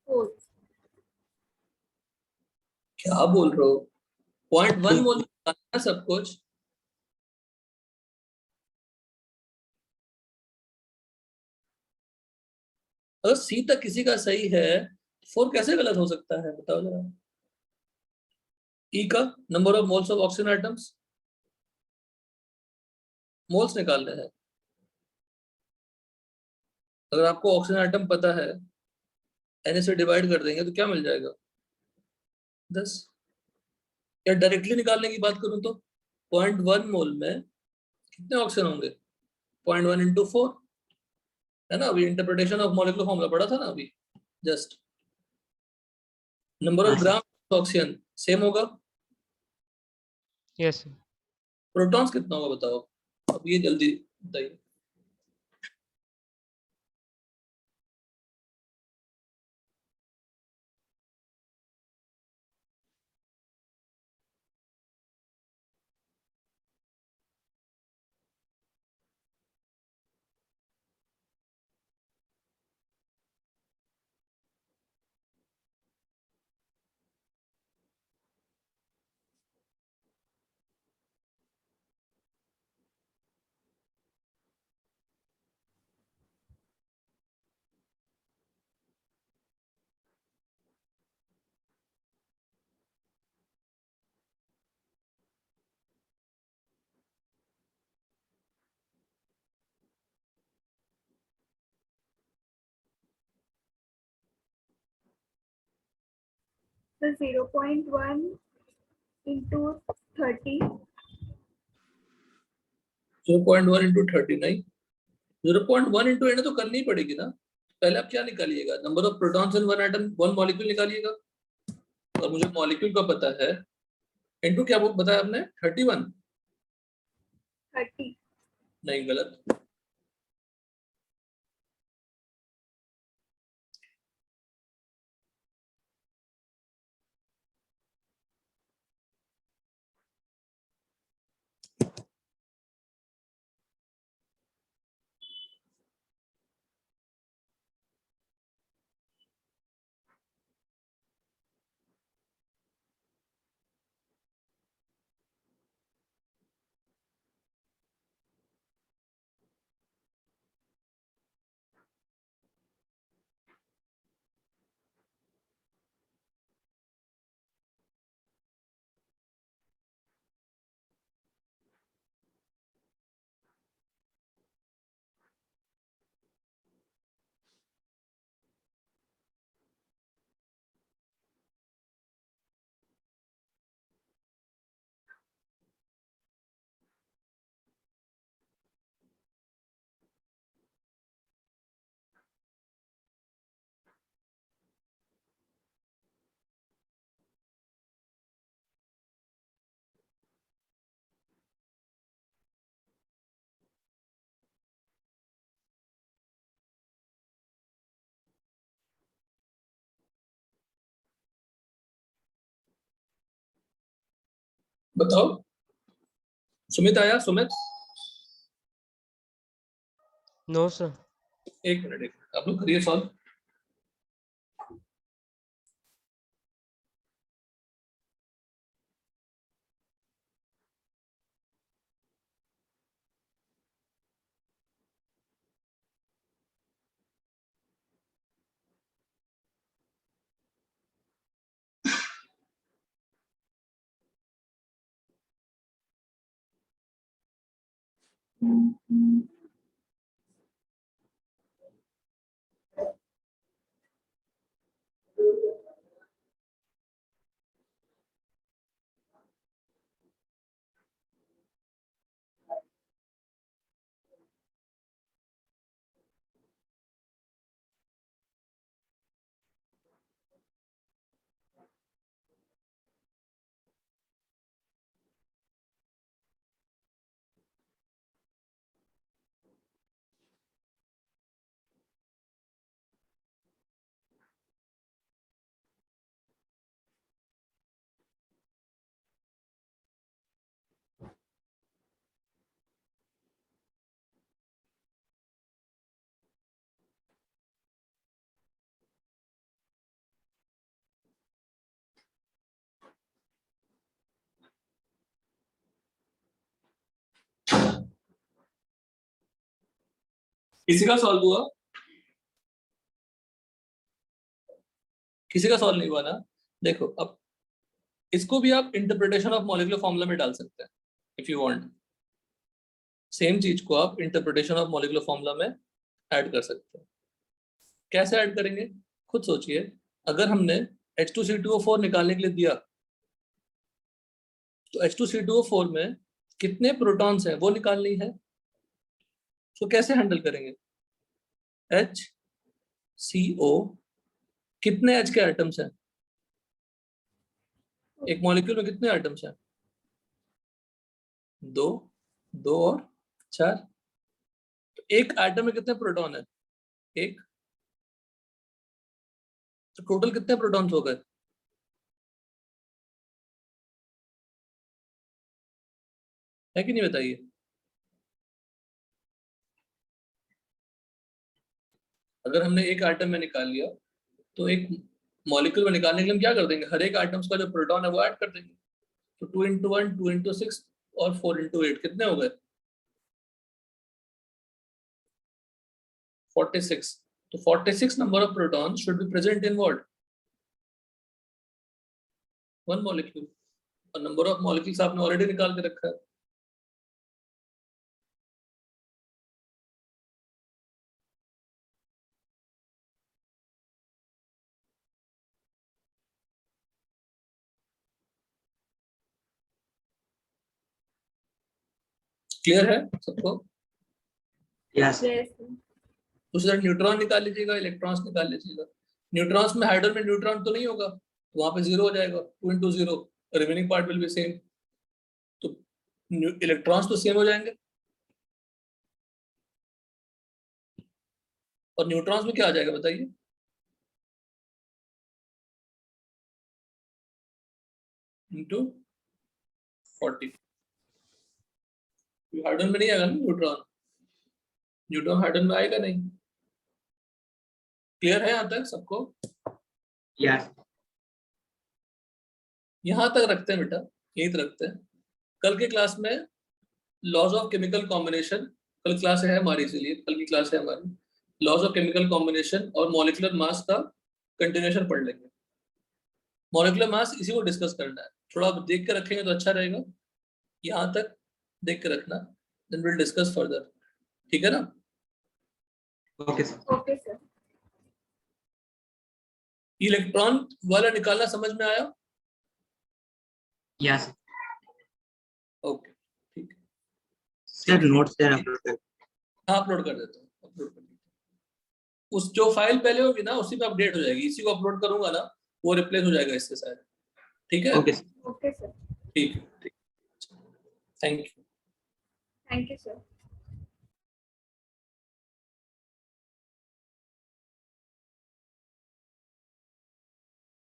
4. क्या बोल रहे हो? 0.1 मोल सब कुछ। अगर सी तक किसी का सही है, 4 कैसे गलत हो सकता है बताओ जरा। ई का number of moles of oxygen items, moles निकालने हैं। अगर आपको ऑक्सीजन आइटम पता है, एन से डिवाइड कर देंगे तो क्या मिल जाएगा? 10। या डायरेक्टली निकालने की बात करूं तो 0.1 मोल में कितने ऑक्सीजन होंगे? 0.1 इंटू 4 है ना। अभी इंटरप्रिटेशन ऑफ मॉलिक्यूलर फॉर्मूला पढ़ा था ना अभी just. Number of gram oxygen same होगा। यस। प्रोटॉन्स कितना होगा बताओ अब, ये जल्दी बताइए। So 0.1 into 30. 0.1 इंटू 30 नहीं, 0.1 इंटू एन तो करनी ही पड़ेगी ना। पहले आप क्या निकालिएगा? Number of protons in one atom, one molecule निकालिएगा। और मुझे मॉलिक्यूल का पता है, इंटू क्या बताया आपने? 31। 30. नहीं, गलत। बताओ। सुमित आया? Sumit no sir. एक मिनट, आप लोग करिए सॉल्व। किसी का सॉल्व हुआ? किसी का सॉल्व नहीं हुआ ना? देखो अब इसको भी आप इंटरप्रिटेशन ऑफ मॉलिक्यूलर फॉर्मूला में डाल सकते हैं इफ यू वांट। सेम चीज को आप इंटरप्रिटेशन ऑफ मॉलिक्यूलर फॉर्मूला में ऐड कर सकते हैं। कैसे ऐड करेंगे खुद सोचिए। अगर हमने H2C2O4 निकालने के लिए दिया तो H2C2O4 में कितने प्रोटॉन्स हैं वो निकालनी है। तो कैसे हैंडल करेंगे? HCO कितने H के आइटम्स हैं? एक मॉलिक्यूल में कितने आइटम्स हैं? 2, 2 और 4। तो एक आइटम में कितने प्रोटॉन है? 1। तो टोटल कितने प्रोटॉन्स हो गए? है कि नहीं बताइए? अगर हमने एक आइटम में निकाल लिया तो एक मॉलिक्यूल में निकालने के लिए हम क्या कर देंगे? हर एक आइटम्स का जो प्रोटॉन है वो ऐड कर देंगे। तो 2 into 1, 2 into 6 और 4 into 8 कितने हो गए? 46। तो 46 number of protons should be present in what? One molecule. और number of molecules आपने ऑलरेडी निकाल के रखा है। क्लियर है सबको? Yes. Yes. दूसरी तरफ न्यूट्रॉन निकाल लीजिएगा, इलेक्ट्रॉन्स निकाल लीजिएगा। न्यूट्रॉन्स में हाइड्रोजन में न्यूट्रॉन तो नहीं होगा, तो वहां पे 0 हो जाएगा। 2 into 0, remaining part will be same. तो इलेक्ट्रॉन्स तो सेम हो जाएंगे। और न्यूट्रॉन्स में क्या आ जाएगा बताइए? इंटू 40। हाइड्रोजन में नहीं आएगा ना न्यूट्रॉन। न्यूट्रॉन हाइड्रोजन में आएगा नहीं। क्लियर है यहाँ तक सबको? Yes. यहाँ तक रखते हैं बेटा, यहीं तक रखते हैं। कल के क्लास में लॉज ऑफ केमिकल कॉम्बिनेशन, कल क्लास है हमारी, इसीलिए कल की क्लास है हमारी। लॉज ऑफ केमिकल कॉम्बिनेशन और मॉलिक्यूलर मास का कंटिन्यूएशन पढ़ लेंगे। मॉलिक्यूलर मास इसी को डिस्कस करना है। थोड़ा आप देख के रखेंगे तो अच्छा रहेगा। यहाँ तक देख के रखना, देन विल डिस्कस फर्दर। ठीक है ना? Okay, sir. Okay, sir. Electron वाला निकालना समझ में आया? Yes. ओके ठीक है। Sir, notes there uploaded. हाँ अपलोड कर देता हूँ, अपलोड कर देता हूँ। उस जो फाइल पहले होगी ना उसी पे अपडेट हो जाएगी। इसी को अपलोड करूंगा ना वो रिप्लेस हो जाएगा इससे शायद। ठीक है? Okay, sir. Okay, sir. ठीक है। Thank you. Thank you, sir.